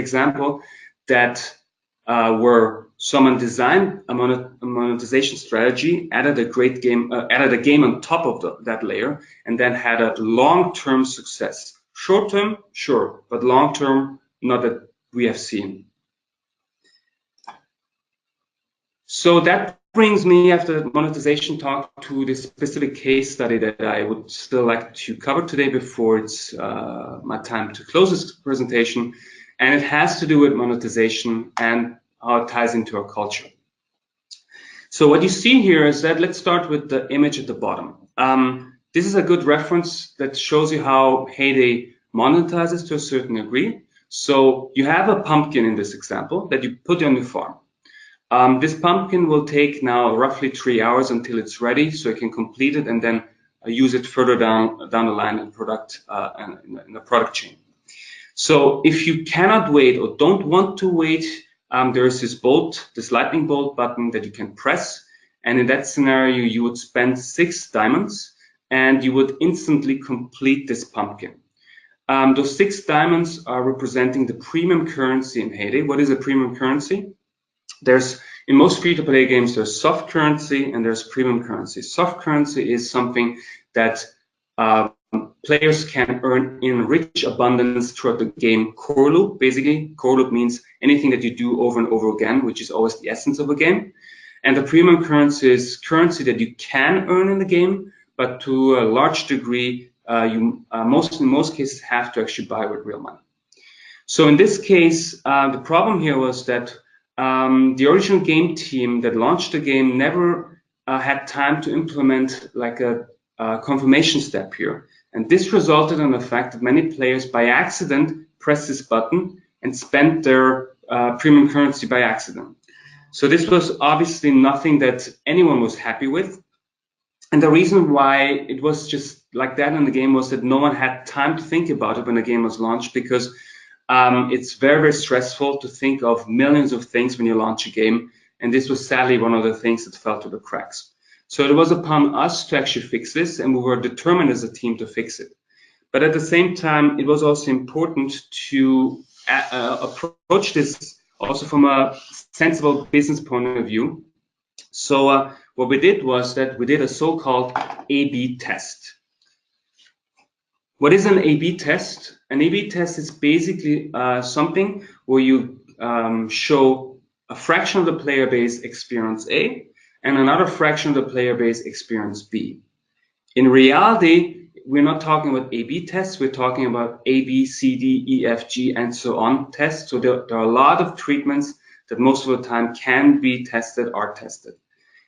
example that where someone designed a monetization strategy, added a game on top of that layer, and then had a long-term success. Short-term, sure, but long-term, not that we have seen. So that brings me, after monetization talk, to this specific case study that I would still like to cover today before it's my time to close this presentation. And it has to do with monetization and how it ties into our culture. So what you see here is that, let's start with the image at the bottom. This is a good reference that shows you how Heyday monetizes to a certain degree. So you have a pumpkin in this example that you put on your farm. This pumpkin will take now roughly 3 hours until it's ready, so you can complete it and then use it further down the line in the product chain. So if you cannot wait or don't want to wait, there is this lightning bolt button that you can press, and in that scenario you would spend 6 diamonds and you would instantly complete this pumpkin. Those 6 diamonds are representing the premium currency in Heyday. What is a premium currency? In most free-to-play games, there's soft currency and there's premium currency. Soft currency is something that players can earn in rich abundance throughout the game core loop. Basically, core loop means anything that you do over and over again, which is always the essence of a game. And the premium currency is currency that you can earn in the game, but to a large degree, in most cases have to actually buy with real money. So in this case, the problem here was that the original game team that launched the game never had time to implement like a confirmation step here. And this resulted in the fact that many players by accident pressed this button and spent their premium currency by accident. So this was obviously nothing that anyone was happy with. And the reason why it was just like that in the game was that no one had time to think about it when the game was launched, because it's very, very stressful to think of millions of things when you launch a game. And this was sadly one of the things that fell through the cracks. So it was upon us to actually fix this, and we were determined as a team to fix it. But at the same time, it was also important to approach this also from a sensible business point of view. So what we did was that we did a so-called A/B test. What is an A/B test? An A/B test is basically something where you show a fraction of the player base experience A and another fraction of the player base experience B. In reality, we're not talking about A/B tests, we're talking about A, B, C, D, E, F, G, and so on tests. So there are a lot of treatments that most of the time can be tested, are tested.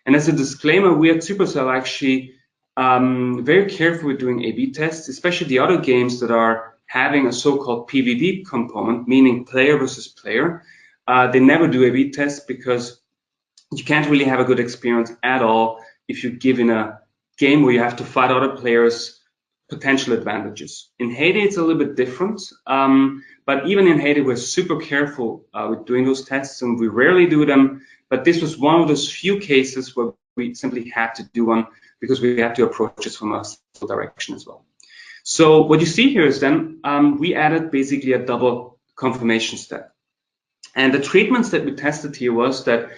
And as a disclaimer, we at Supercell actually very careful with doing A/B tests, especially the other games that are having a so-called PvP component, meaning player versus player. They never do A/B tests because you can't really have a good experience at all if you give in a game where you have to fight other players potential advantages. In Heyday, it's a little bit different, but even in Heyday, we're super careful with doing those tests, and we rarely do them. But this was one of those few cases where we simply had to do one because we had to approach it from a direction as well. So what you see here is then we added basically a double confirmation step. And the treatments that we tested here was that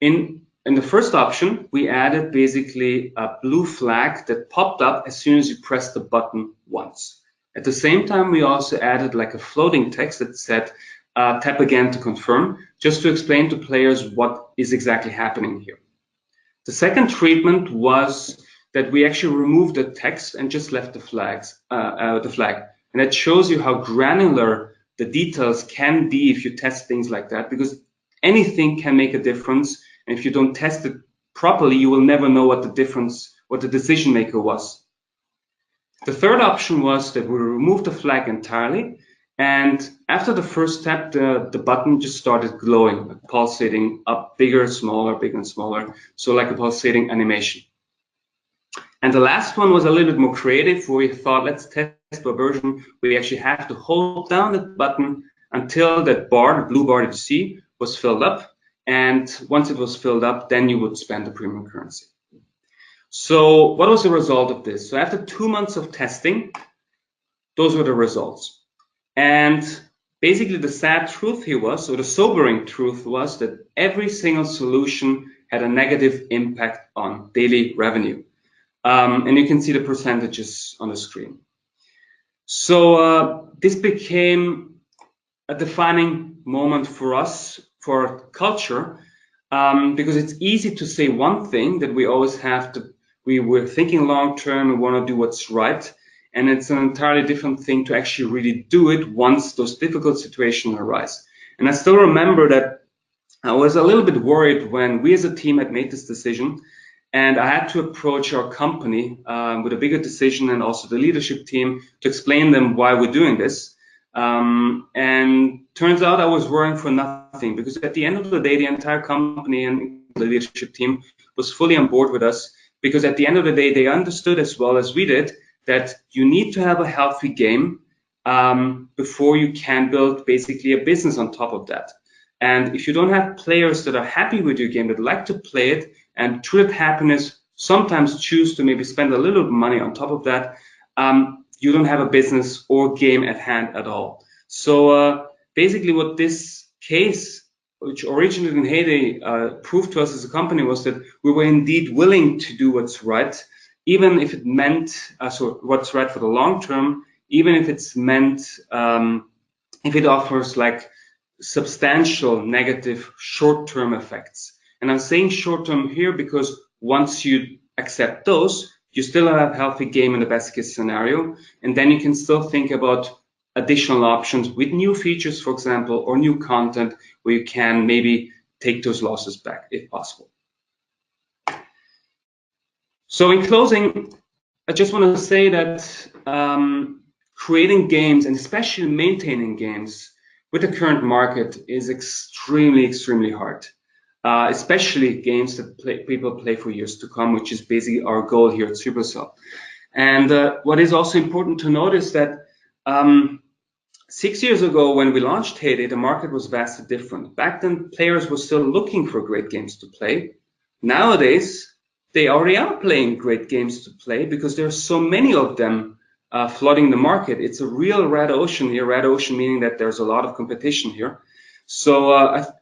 in the first option, we added basically a blue flag that popped up as soon as you press the button once. At the same time, we also added like a floating text that said, tap again to confirm, just to explain to players what is exactly happening here. The second treatment was that we actually removed the text and just left the flag. And that shows you how granular the details can be if you test things like that, because anything can make a difference. And if you don't test it properly, you will never know what the decision maker was. The third option was that we removed the flag entirely. And after the first step, the button just started glowing, like pulsating up, bigger, smaller, bigger and smaller. So like a pulsating animation. And the last one was a little bit more creative, where we thought, let's test a version where we actually have to hold down the button until that bar, the blue bar that you see, was filled up. And once it was filled up, then you would spend the premium currency. So what was the result of this? So after 2 months of testing, those were the results. And basically the sad truth here was, or the sobering truth was, that every single solution had a negative impact on daily revenue. And you can see the percentages on the screen. So this became a defining moment for us, for our culture, because it's easy to say one thing, that we always have to, we're thinking long term, we want to do what's right. And it's an entirely different thing to actually really do it once those difficult situations arise. And I still remember that I was a little bit worried when we as a team had made this decision, and I had to approach our company with a bigger decision, and also the leadership team, to explain them why we're doing this. And turns out I was worrying for nothing, because at the end of the day, the entire company and the leadership team was fully on board with us, because at the end of the day, they understood as well as we did that you need to have a healthy game before you can build basically a business on top of that. And if you don't have players that are happy with your game, that like to play it, and through that happiness sometimes choose to maybe spend a little money on top of that, you don't have a business or game at hand at all. So basically what this case, which originated in Haiti, proved to us as a company was that we were indeed willing to do what's right, even if it meant, so what's right for the long term, even if it's meant, if it offers like substantial negative short-term effects. And I'm saying short-term here because once you accept those, you still have a healthy game in the best case scenario, and then you can still think about additional options with new features, for example, or new content where you can maybe take those losses back if possible. So in closing, I just want to say that creating games, and especially maintaining games with the current market, is extremely, extremely hard. Especially games that people play for years to come, which is basically our goal here at Supercell. And what is also important to note is that 6 years ago, when we launched Heyday, the market was vastly different. Back then, players were still looking for great games to play. Nowadays, they already are playing great games to play because there are so many of them flooding the market. It's a real red ocean here, red ocean meaning that there's a lot of competition here. So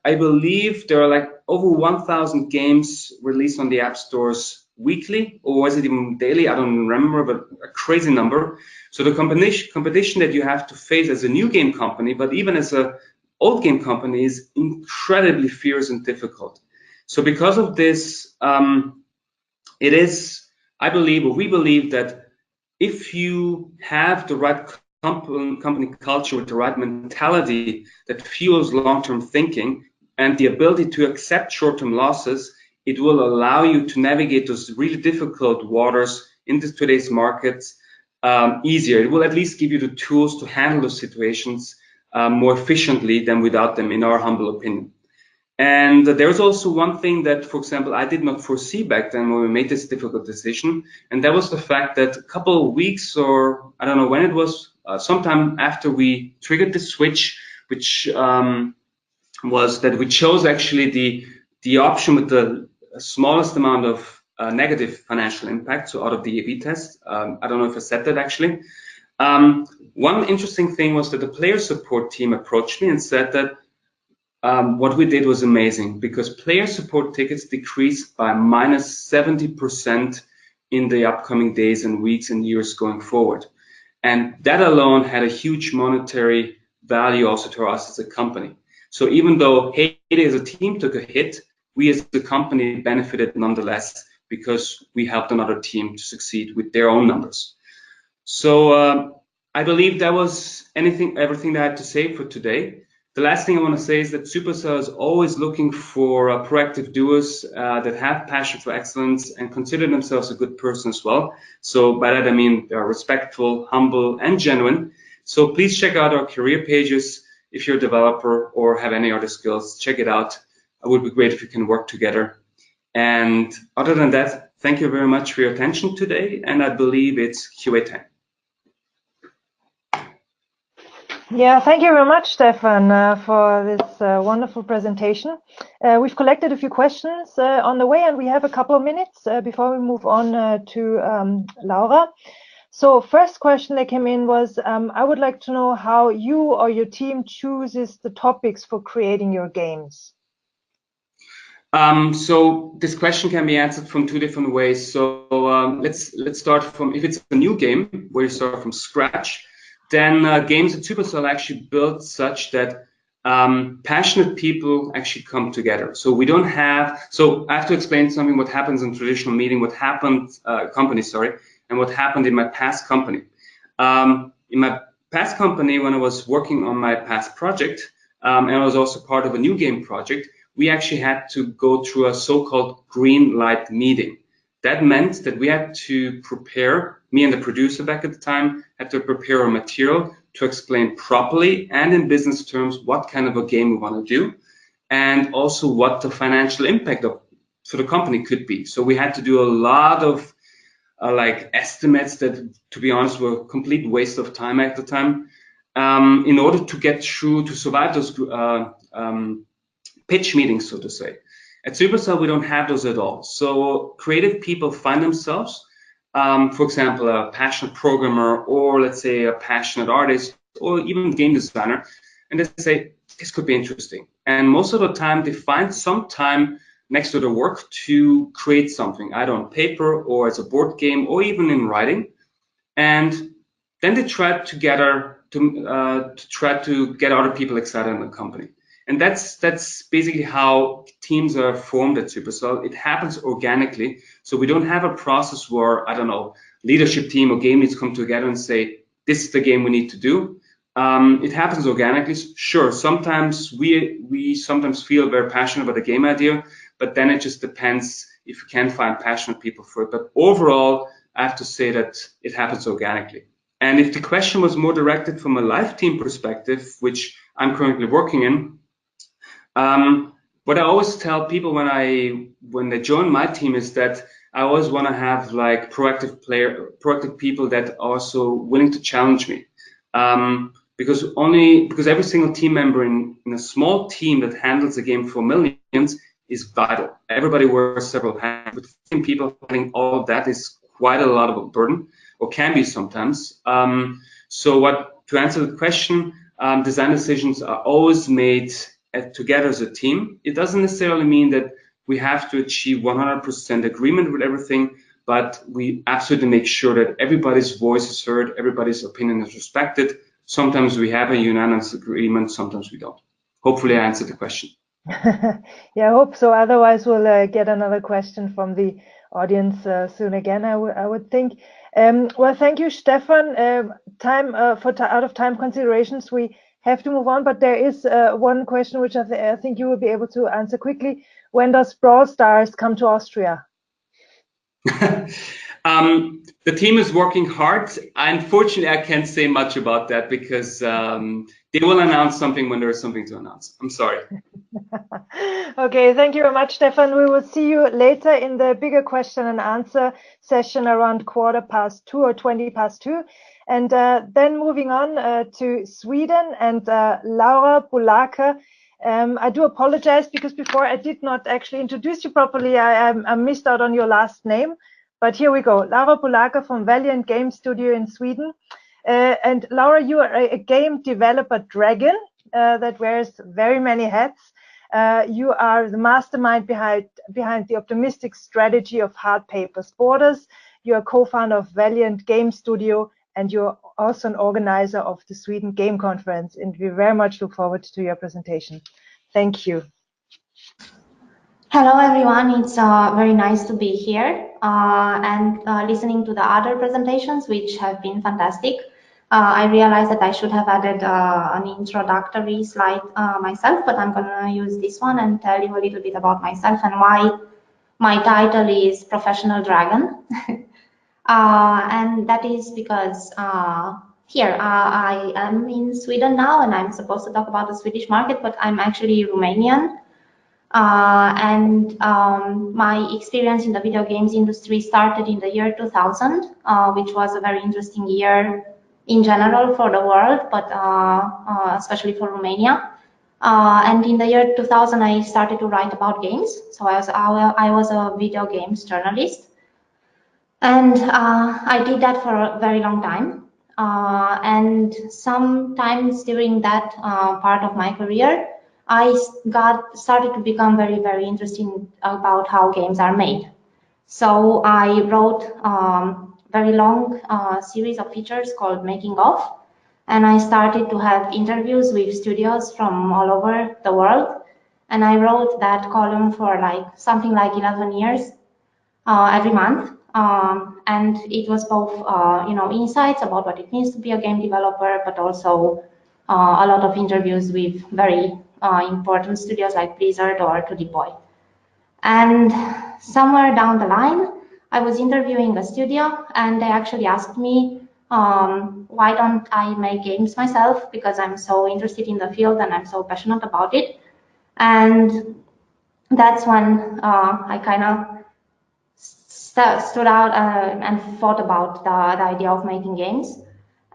I believe there are like over 1,000 games released on the app stores weekly, or was it even daily? I don't remember, but a crazy number. So the competition that you have to face as a new game company, but even as an old game company, is incredibly fierce and difficult. So because of this, it is, I believe, or we believe, that if you have the right company culture with the right mentality that fuels long-term thinking and the ability to accept short-term losses, it will allow you to navigate those really difficult waters in today's markets easier. It will at least give you the tools to handle those situations more efficiently than without them, in our humble opinion. And there's also one thing that, for example, I did not foresee back then when we made this difficult decision, and that was the fact that a couple of weeks, or I don't know when it was, sometime after we triggered the switch, which was that we chose actually the option with the smallest amount of negative financial impact, so out of the A/B test. I don't know if I said that actually. One interesting thing was that the player support team approached me and said that what we did was amazing, because player support tickets decreased by -70% in the upcoming days and weeks and years going forward. And that alone had a huge monetary value also to us as a company. So even though Heyday as a team took a hit, we as the company benefited nonetheless, because we helped another team to succeed with their own numbers. So I believe that was everything that I had to say for today. The last thing I want to say is that Supercell is always looking for proactive doers that have passion for excellence and consider themselves a good person as well. So by that I mean they are respectful, humble, and genuine. So please check out our career pages. If you're a developer or have any other skills, check it out. It would be great if we can work together. And other than that, thank you very much for your attention today. And I believe it's QA time. Yeah, thank you very much, Stefan, for this wonderful presentation. We've collected a few questions on the way, and we have a couple of minutes before we move on to Laura. So first question that came in was, I would like to know how you or your team chooses the topics for creating your games. So this question can be answered from two different ways. So let's start from, if it's a new game where you start from scratch, then games at Supercell actually built such that passionate people actually come together. So we don't have, so I have to explain something what happens in traditional meeting, what happened, and what happened in my past company. In my past company, when I was working on my past project, and I was also part of a new game project, we actually had to go through a so-called green light meeting. That meant that we had to prepare, me and the producer back at the time, had to prepare a material to explain properly and in business terms what kind of a game we want to do, and also what the financial impact for the company could be. So we had to do a lot of like estimates that, to be honest, were a complete waste of time at the time, in order to get through, to survive those pitch meetings, so to say. At Supercell, we don't have those at all. So creative people find themselves, for example, a passionate programmer, or let's say a passionate artist, or even game designer, and they say, this could be interesting. And most of the time, they find some time next to their work to create something, either on paper or as a board game, or even in writing. And then they try together to try to get other people excited in the company. And that's basically how teams are formed at Supercell. It happens organically. So we don't have a process where, I don't know, leadership team or game leads come together and say, this is the game we need to do. It happens organically. Sure, sometimes we sometimes feel very passionate about the game idea, but then it just depends if you can find passionate people for it. But overall, I have to say that it happens organically. And if the question was more directed from a live team perspective, which I'm currently working in, what I always tell people when they join my team is that I always want to have like proactive people that are also willing to challenge me. Because every single team member in a small team that handles a game for millions is vital. Everybody wears several hats. With 15 people handling all of that is quite a lot of a burden, or can be sometimes. So to answer the question, design decisions are always made together as a team. It doesn't necessarily mean that we have to achieve 100% agreement with everything, but we absolutely make sure that everybody's voice is heard, everybody's opinion is respected. Sometimes we have a unanimous agreement, sometimes we don't. Hopefully I answered the question. Yeah, I hope so. Otherwise, we'll get another question from the audience soon again, I would think. Well, thank you, Stefan. Out of time considerations, we have to move on, but there is one question which I think you will be able to answer quickly. When does Brawl Stars come to Austria? The team is working hard. Unfortunately, I can't say much about that because they will announce something when there is something to announce. I'm sorry. Okay, thank you very much, Stefan. We will see you later in the bigger question and answer session around 2:15 or 2:20. And then moving on to Sweden and Laura Bulaka. I do apologize because before I did not actually introduce you properly. I missed out on your last name. But here we go. Laura Bulaka from Valiant Game Studio in Sweden. And Laura, you are a game developer dragon that wears very many hats. You are the mastermind behind the optimistic strategy of Hard Papers Borders. You are co-founder of Valiant Game Studio, and you're also an organizer of the Sweden Game Conference. And we very much look forward to your presentation. Thank you. Hello, everyone. It's very nice to be here and listening to the other presentations, which have been fantastic. I realized that I should have added an introductory slide myself, but I'm going to use this one and tell you a little bit about myself and why my title is Professional Dragon. And that is because here I am in Sweden now, and I'm supposed to talk about the Swedish market, but I'm actually Romanian. My experience in the video games industry started in the year 2000, which was a very interesting year in general for the world, but especially for Romania. And in the year 2000, I started to write about games. So I was a video games journalist. And I did that for a very long time. And sometimes during that part of my career, I started to become very, very interested about how games are made. So I wrote very long series of features called Making Of, and I started to have interviews with studios from all over the world. And I wrote that column for something like 11 years every month. And it was both, insights about what it means to be a game developer, but also a lot of interviews with very important studios like Blizzard or To Deploy. And somewhere down the line, I was interviewing a studio, and they actually asked me, why don't I make games myself, because I'm so interested in the field and I'm so passionate about it. And that's when I kind of stood out and thought about the idea of making games.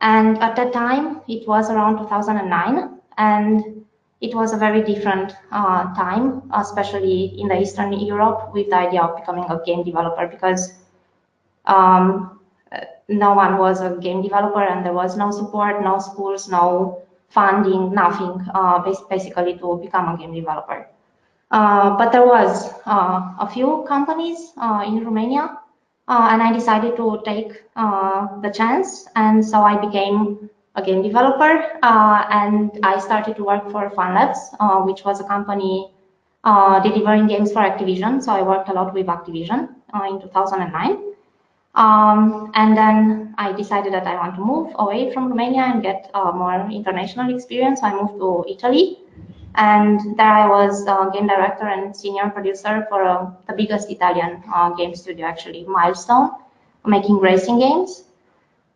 And at that time, it was around 2009, and it was a very different time, especially in the Eastern Europe, with the idea of becoming a game developer, because no one was a game developer, and there was no support, no schools, no funding, nothing, basically to become a game developer. But there was a few companies in Romania, and I decided to take the chance, and so I became a game developer, and I started to work for Funlabs, which was a company delivering games for Activision. So I worked a lot with Activision in 2009. And then I decided that I want to move away from Romania and get more international experience. So I moved to Italy, and there I was game director and senior producer for the biggest Italian game studio, actually, Milestone, making racing games.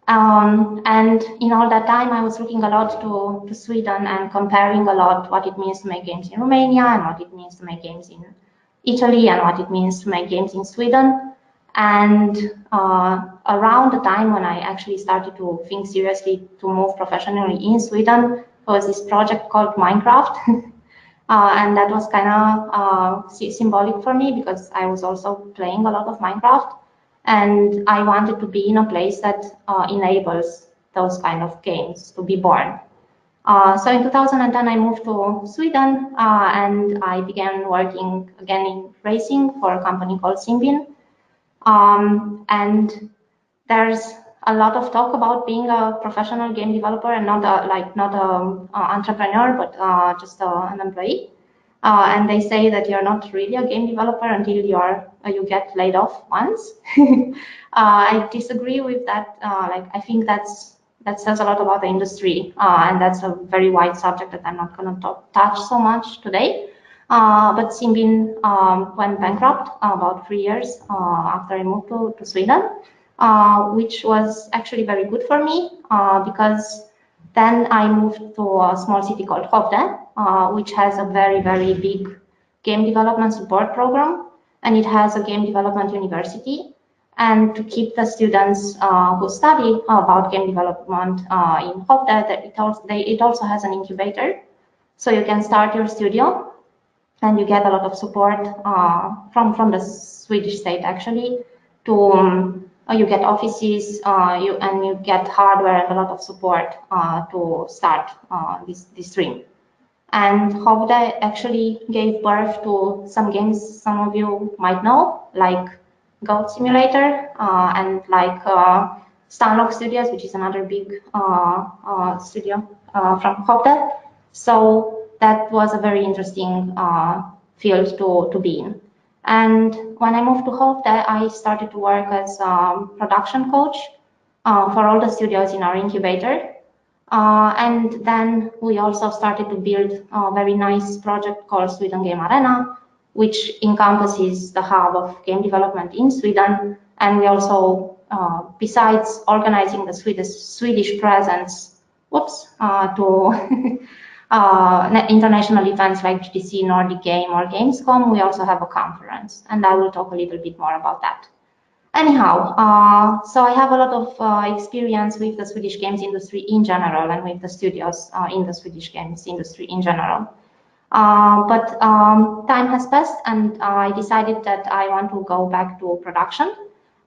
And in all that time, I was looking a lot to Sweden and comparing a lot what it means to make games in Romania and what it means to make games in Italy and what it means to make games in Sweden. And around the time when I actually started to think seriously to move professionally in Sweden, there was this project called Minecraft. And that was kind of symbolic for me, because I was also playing a lot of Minecraft. And I wanted to be in a place that enables those kind of games to be born. So in 2010, I moved to Sweden, and I began working again in racing for a company called Simbin. And there's a lot of talk about being a professional game developer and not an entrepreneur, but just an employee. And they say that you're not really a game developer until you get laid off once. I disagree with that. I think that says a lot about the industry, and that's a very wide subject that I'm not going to touch so much today. But Simbin went bankrupt about 3 years after I moved to Sweden, which was actually very good for me, because then I moved to a small city called Hovde, which has a very, very big game development support program, and it has a game development university. And to keep the students who study about game development in Hovde, it also has an incubator. So you can start your studio, and you get a lot of support from the Swedish state, actually, to you get offices, and you get hardware and a lot of support to start this dream. And Hovde actually gave birth to some games some of you might know, like Goat Simulator and like Stanlock Studios, which is another big studio from Hovde. So that was a very interesting field to be in. And when I moved to Hovde, I started to work as a production coach for all the studios in our incubator. And then we also started to build a very nice project called Sweden Game Arena, which encompasses the hub of game development in Sweden. And we also, besides organizing the Swedish presence, to international events like GDC, Nordic Game, or Gamescom, we also have a conference, and I will talk a little bit more about that. Anyhow, so I have a lot of experience with the Swedish games industry in general, and with the studios in the Swedish games industry in general. But time has passed, and I decided that I want to go back to production.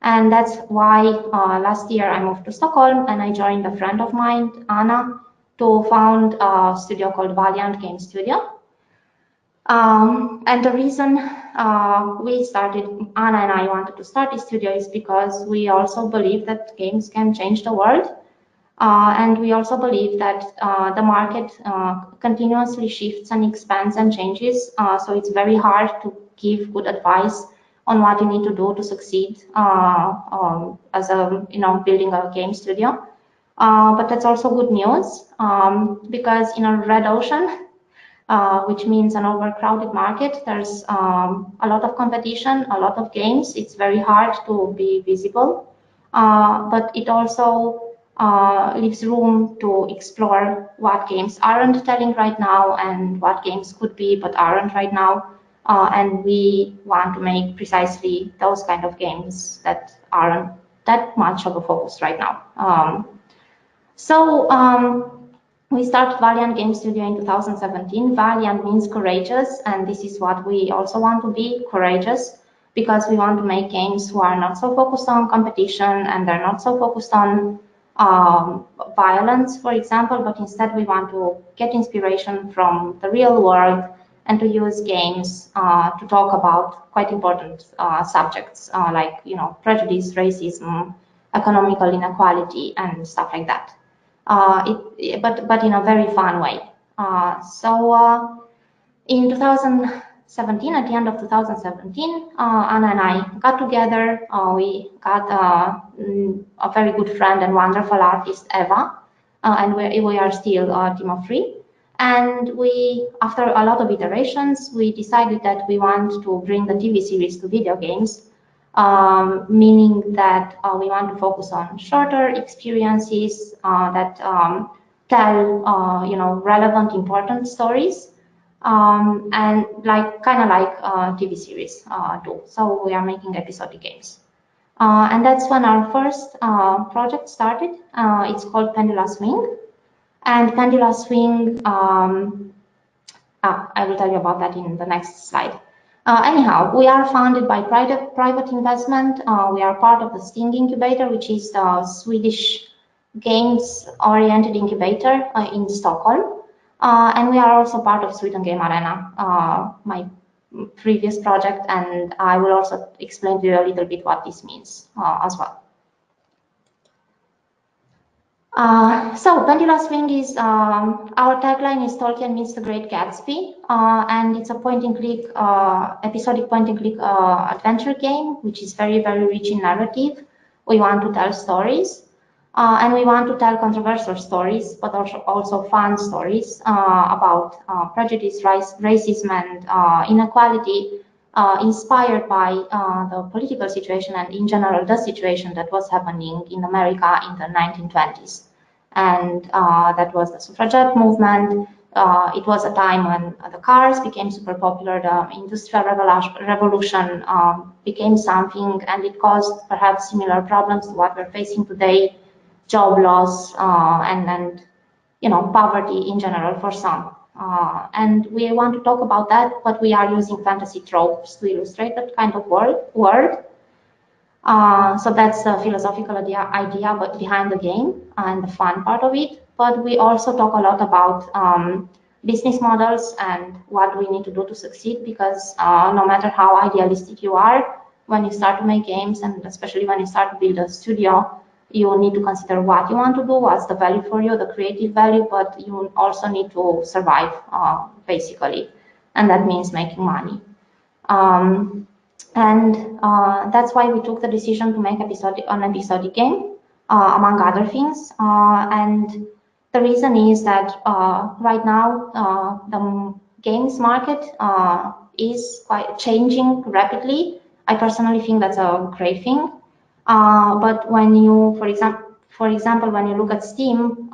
And that's why last year I moved to Stockholm, and I joined a friend of mine, Anna, to found a studio called Valiant Game Studio. And the reason we started, Anna and I wanted to start this studio, is because we also believe that games can change the world. And we also believe that the market continuously shifts and expands and changes. So it's very hard to give good advice on what you need to do to succeed as a, building a game studio. But that's also good news, because in a red ocean, which means an overcrowded market. There's a lot of competition, a lot of games. It's very hard to be visible, but it also leaves room to explore what games aren't telling right now and what games could be but aren't right now. And we want to make precisely those kind of games that aren't that much of a focus right now. We started Valiant Game Studio in 2017. Valiant means courageous, and this is what we also want to be, courageous, because we want to make games who are not so focused on competition and they're not so focused on violence, for example, but instead we want to get inspiration from the real world and to use games to talk about quite important subjects like, prejudice, racism, economical inequality, and stuff like that. But in a very fun way. In 2017, at the end of 2017, Anna and I got together. We got a very good friend and wonderful artist, Eva, and we are still a team of 3. And after a lot of iterations, we decided that we want to bring the TV series to video games. Meaning that we want to focus on shorter experiences that tell, relevant, important stories, and kind of like TV series do. So we are making episodic games, and that's when our first project started. It's called Pendula Swing, and Pendula Swing. I will tell you about that in the next slide. Anyhow, we are funded by private investment. We are part of the Sting Incubator, which is the Swedish games-oriented incubator in Stockholm. And we are also part of Sweden Game Arena, my previous project, and I will also explain to you a little bit what this means as well. So Pendula Swing is, our tagline is Tolkien meets the Great Gatsby, and it's a point-and-click, episodic point-and-click adventure game, which is very, very rich in narrative. We want to tell stories, and we want to tell controversial stories, but also fun stories about prejudice, racism, and inequality, inspired by the political situation and in general the situation that was happening in America in the 1920s. And that was the suffragette movement. It was a time when the cars became super popular, the Industrial Revolution became something, and it caused perhaps similar problems to what we're facing today, job loss and poverty in general for some. And we want to talk about that, but we are using fantasy tropes to illustrate that kind of world. So that's the philosophical idea but behind the game and the fun part of it. But we also talk a lot about business models and what we need to do to succeed, because no matter how idealistic you are, when you start to make games, and especially when you start to build a studio, you need to consider what you want to do, what's the value for you, the creative value, but you also need to survive, basically. And that means making money. And that's why we took the decision to make an episodic game, among other things. And the reason is that right now the games market is quite changing rapidly. I personally think that's a great thing. But when you, for example, when you look at Steam,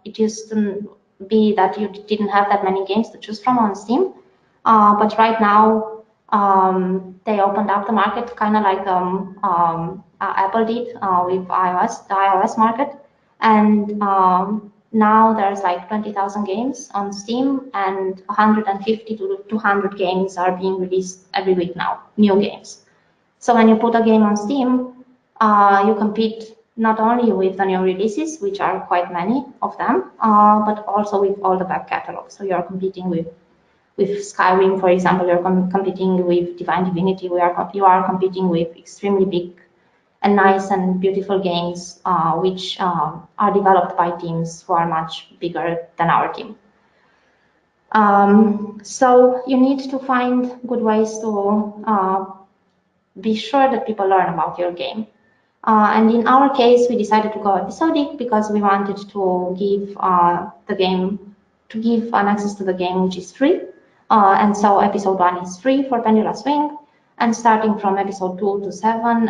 it used to be that you didn't have that many games to choose from on Steam. But right now, they opened up the market, kind of like Apple did with iOS, the iOS market. And now there's like 20,000 games on Steam, and 150 to 200 games are being released every week now, new games. So when you put a game on Steam, you compete not only with the new releases, which are quite many of them, but also with all the back catalog. So you're competing with Skyrim, for example, you're competing with Divine Divinity, you are competing with extremely big and nice and beautiful games, which are developed by teams who are much bigger than our team. So you need to find good ways to be sure that people learn about your game. And in our case, we decided to go episodic because we wanted to give the game to give an access to the game which is free. And so episode 1 is free for Pendula Swing. And starting from episode 2 to 7,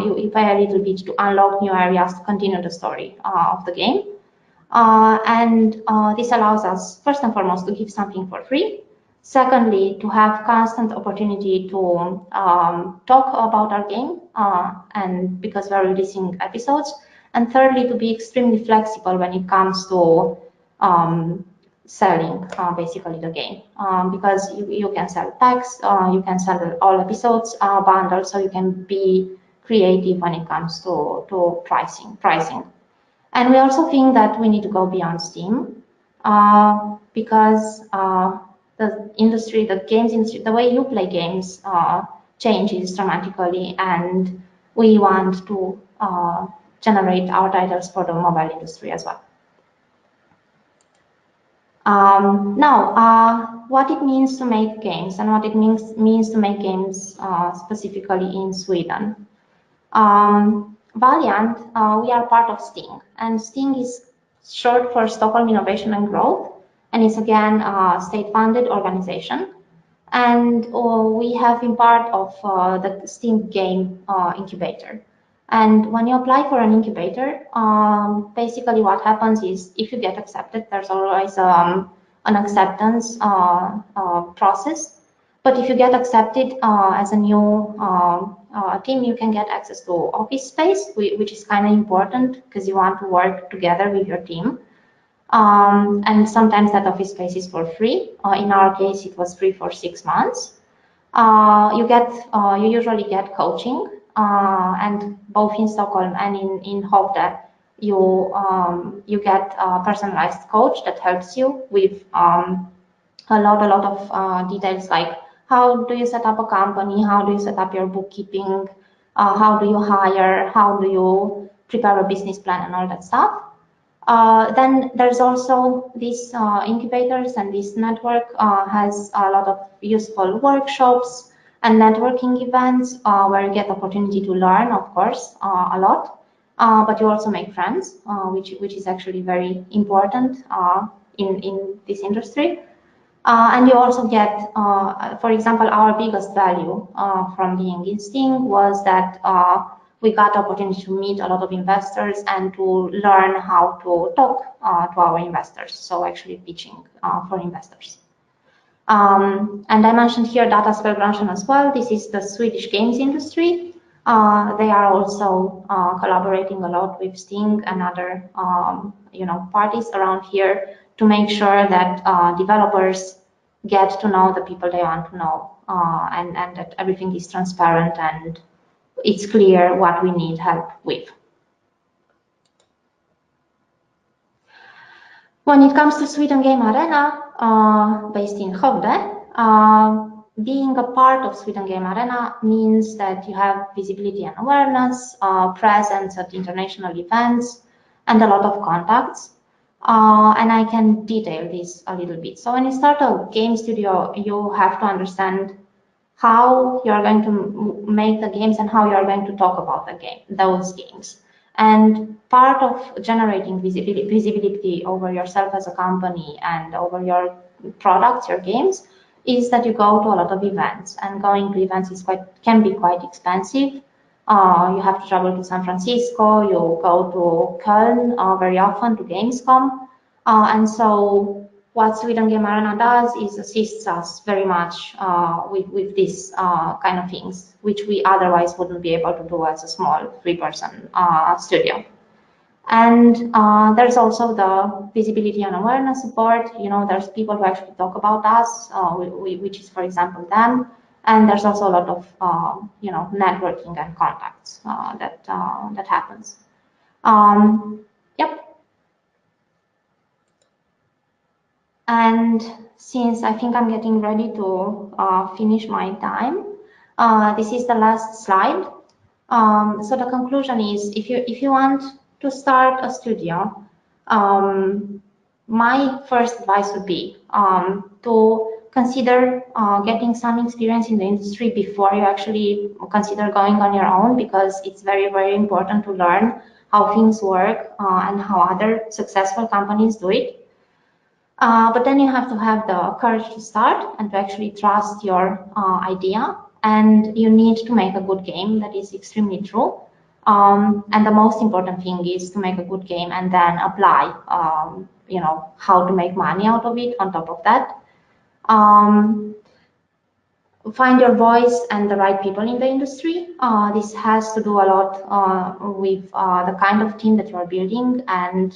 you pay a little bit to unlock new areas to continue the story of the game. This allows us, first and foremost, to give something for free. Secondly, to have constant opportunity to talk about our game, and because we're releasing episodes. And thirdly, to be extremely flexible when it comes to selling basically the game, because you can sell packs, you can sell all episodes bundles, so you can be creative when it comes to pricing. And we also think that we need to go beyond Steam, because the industry, the games industry, the way you play games changes dramatically, and we want to generate our titles for the mobile industry as well. Now, what it means to make games and what it means to make games specifically in Sweden. Valiant, we are part of Sting, and Sting is short for Stockholm Innovation and Growth, and it's again a state-funded organization. And we have been part of the Sting Game Incubator. And when you apply for an incubator, basically what happens is if you get accepted, there's always an acceptance process. But if you get accepted as a new team, you can get access to office space, which is kind of important because you want to work together with your team. And sometimes that office space is for free. In our case, it was free for 6 months. You usually get coaching, and both in Stockholm and in Hovde, you get a personalized coach that helps you with a lot of details, like how do you set up a company, how do you set up your bookkeeping, how do you hire, how do you prepare a business plan, and all that stuff. Then there's also these incubators, and this network has a lot of useful workshops and networking events where you get opportunity to learn, of course, a lot, but you also make friends, which is actually very important in this industry. And you also get, for example, our biggest value from being in Sting was that we got the opportunity to meet a lot of investors and to learn how to talk to our investors, so actually pitching for investors. And I mentioned here Dataspelsbranschen as well. This is the Swedish games industry. They are also collaborating a lot with Sting and other parties around here to make sure that developers get to know the people they want to know, and that everything is transparent and it's clear what we need help with. When it comes to Sweden Game Arena, based in Hovde, being a part of Sweden Game Arena means that you have visibility and awareness, presence at international events, and a lot of contacts. And I can detail this a little bit. So when you start a game studio, you have to understand how you're going to make the games and how you're going to talk about those games. And part of generating visibility over yourself as a company and over your products, your games, is that you go to a lot of events. And going to events can be quite expensive. You have to travel to San Francisco, you go to Köln very often to Gamescom. And so what Sweden Game Arena does is assists us very much with these kind of things, which we otherwise wouldn't be able to do as a small 3-person studio. And there's also the visibility and awareness support. There's people who actually talk about us, which is, for example, them. And there's also a lot of networking and contacts that happens. Yep. And since I think I'm getting ready to finish my time, this is the last slide. So the conclusion is, if you want to start a studio, my first advice would be to consider getting some experience in the industry before you actually consider going on your own, because it's very, very important to learn how things work and how other successful companies do it. But then you have to have the courage to start and to actually trust your idea. And you need to make a good game. That is extremely true. And the most important thing is to make a good game and then apply, you know, how to make money out of it on top of that. Find your voice and the right people in the industry. This has to do a lot with the kind of team that you are building and,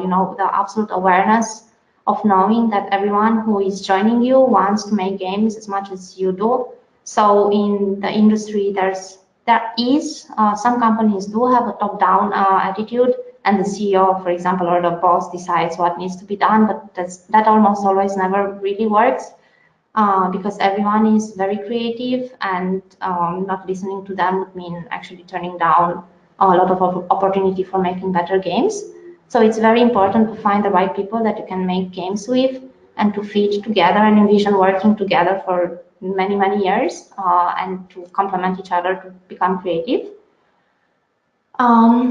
you know, the absolute awareness of knowing that everyone who is joining you wants to make games as much as you do. So in the industry, there is some companies do have a top-down attitude, and the CEO, for example, or the boss decides what needs to be done, but that almost always never really works because everyone is very creative, and not listening to them would mean actually turning down a lot of opportunity for making better games. So it's very important to find the right people that you can make games with and to fit together and envision working together for many, many years and to complement each other to become creative. Another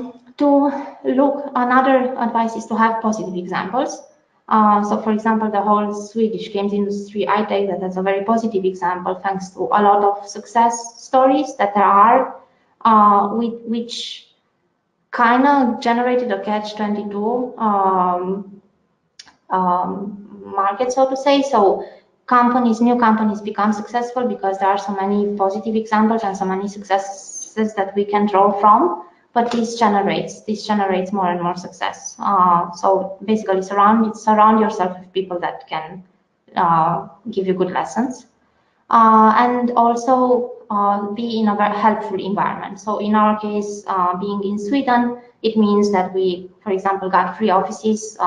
advice is to have positive examples. So for example, the whole Swedish games industry, I take that as a very positive example, thanks to a lot of success stories that there are, which kind of generated a catch-22 market, so to say. So new companies become successful because there are so many positive examples and so many successes that we can draw from. But this generates more and more success. So basically, surround yourself with people that can give you good lessons, and also be in a very helpful environment. So in our case, being in Sweden, it means that we, for example, got free offices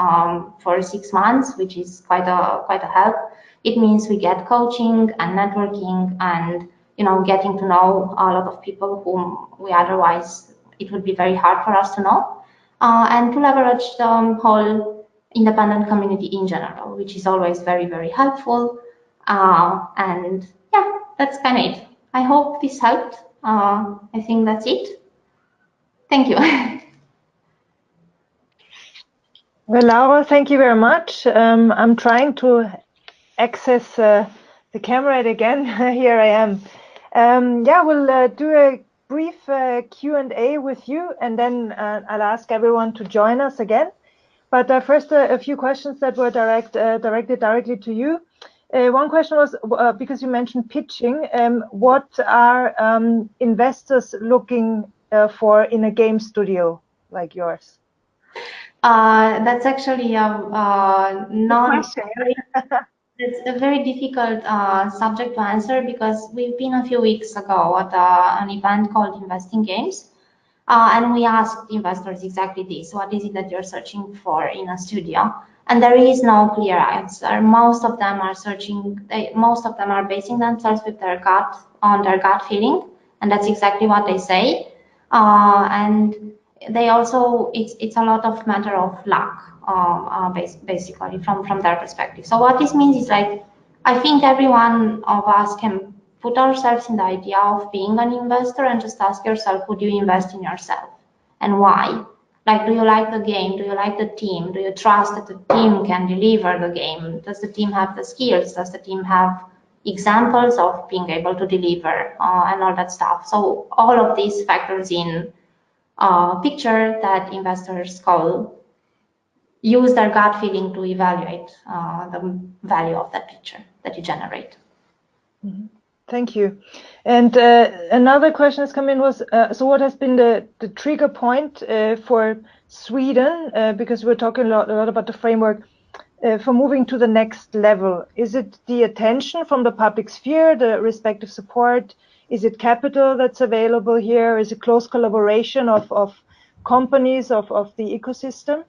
for 6 months, which is quite a help. It means we get coaching and networking, and getting to know a lot of people whom we otherwise it would be very hard for us to know, and to leverage the whole independent community in general, which is always very, very helpful. And yeah, that's kind of it. I hope this helped. I think that's it. Thank you. Well, Laura, thank you very much. I'm trying to access the camera again. Here I am. Yeah, we'll do a brief Q&A with you, and then I'll ask everyone to join us again. But first, a few questions that were directed directly to you. One question was, because you mentioned pitching, what are investors looking for in a game studio like yours? That's actually it's a very difficult subject to answer, because we've been a few weeks ago at an event called Investing Games, and we asked investors exactly this: what is it that you're searching for in a studio? And there is no clear answer. Most of them are basing themselves with their gut feeling, and that's exactly what they say. And they also, it's a lot of matter of luck, basically from their perspective. So what this means is, like, I think every one of us can put ourselves in the idea of being an investor and just ask yourself, would you invest in yourself, and why? Like, do you like the game? Do you like the team? Do you trust that the team can deliver the game? Does the team have the skills? Does the team have examples of being able to deliver, and all that stuff? So all of these factors in picture that investors use their gut feeling to evaluate the value of that picture that you generate. Mm-hmm. Thank you. And another question that's come in was, so what has been the trigger point for Sweden, because we're talking a lot about the framework, for moving to the next level? Is it the attention from the public sphere, the respective support? Is it capital that's available here? Is it close collaboration of companies, of the ecosystem?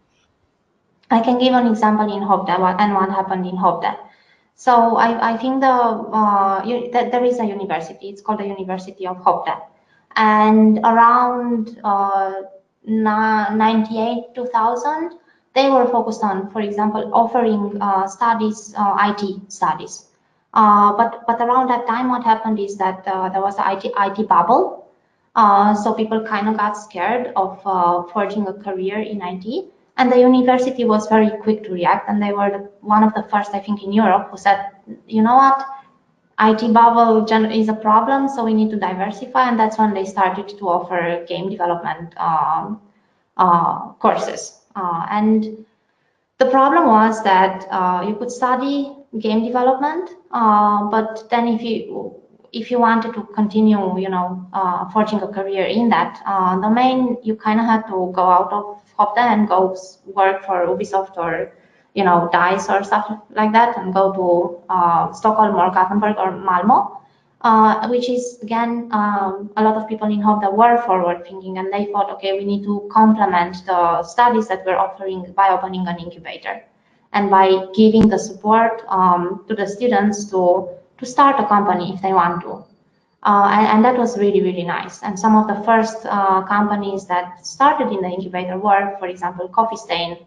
I can give an example in Hovde and what happened in Hovde. So I think that there is a university. It's called the University of Hovde. And around 98, 2000, they were focused on, for example, offering studies, IT studies. But around that time, what happened is that there was an IT bubble. So people kind of got scared of forging a career in IT. And the university was very quick to react, and they were one of the first, I think, in Europe who said, you know what, IT bubble is a problem, so we need to diversify, and that's when they started to offer game development courses. And the problem was that you could study game development, but then if you wanted to continue, you know, forging a career in that domain, you kind of had to go out of Skopje and go work for Ubisoft or, you know, DICE or stuff like that, and go to Stockholm or Gothenburg or Malmo, which is, again, a lot of people in Skopje were forward thinking, and they thought, okay, we need to complement the studies that we're offering by opening an incubator and by giving the support to the students to start a company if they want to. And that was really, really nice. And some of the first companies that started in the incubator were, for example, Coffee Stain,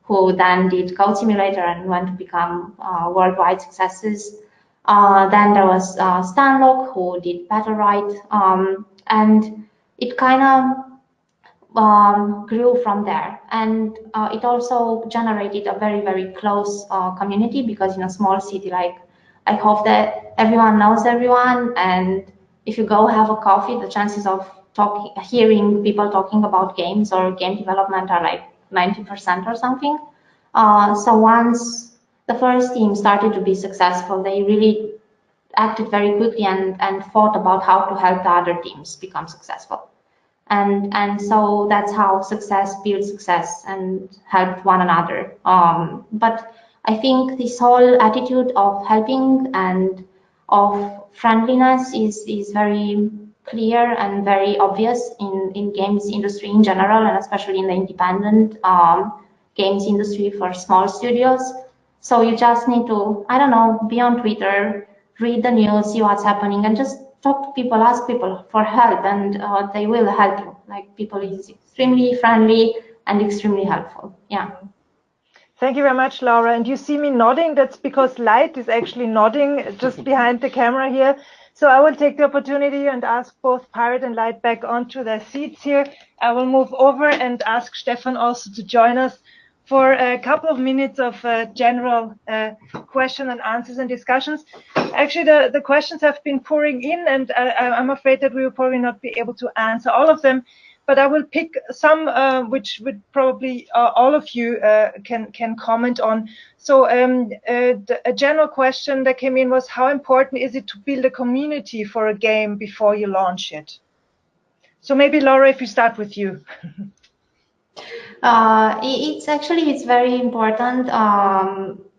who then did Code Simulator and went to become worldwide successes. Then there was Stanlock, who did Battle Right, and it kind of grew from there. And it also generated a very, very close community, because in a small city like Skopje that everyone knows everyone, and if you go have a coffee, the chances of hearing people talking about games or game development are like 90% or something. So once the first team started to be successful, they really acted very quickly and thought about how to help the other teams become successful. And so that's how success builds success and helped one another. But I think this whole attitude of helping and of friendliness is very clear and very obvious in games industry in general, and especially in the independent games industry for small studios. So you just need to, I don't know, be on Twitter, read the news, see what's happening, and just talk to people, ask people for help, and they will help you. Like, people is extremely friendly and extremely helpful. Yeah. Thank you very much, Laura. And you see me nodding. That's because Light is actually nodding just behind the camera here. So I will take the opportunity and ask both Pirate and Light back onto their seats here. I will move over and ask Stefan also to join us for a couple of minutes of general question and answers and discussions. Actually, the questions have been pouring in, and I'm afraid that we will probably not be able to answer all of them. But I will pick some which would probably all of you can comment on. So a general question that came in was, how important is it to build a community for a game before you launch it? So maybe, Laura, if we start with you. It's very important,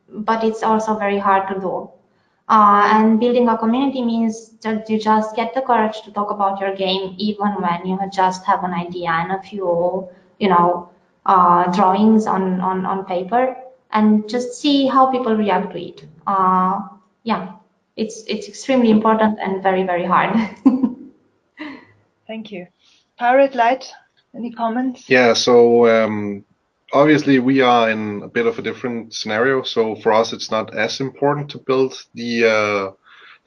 but it's also very hard to do. And building a community means that you just get the courage to talk about your game, even when you just have an idea and a few, you know, drawings on paper, and just see how people react to it. Yeah, it's extremely important and very, very hard. Thank you. Pirate, Light, any comments? Yeah, so obviously we are in a bit of a different scenario. So for us, it's not as important to build the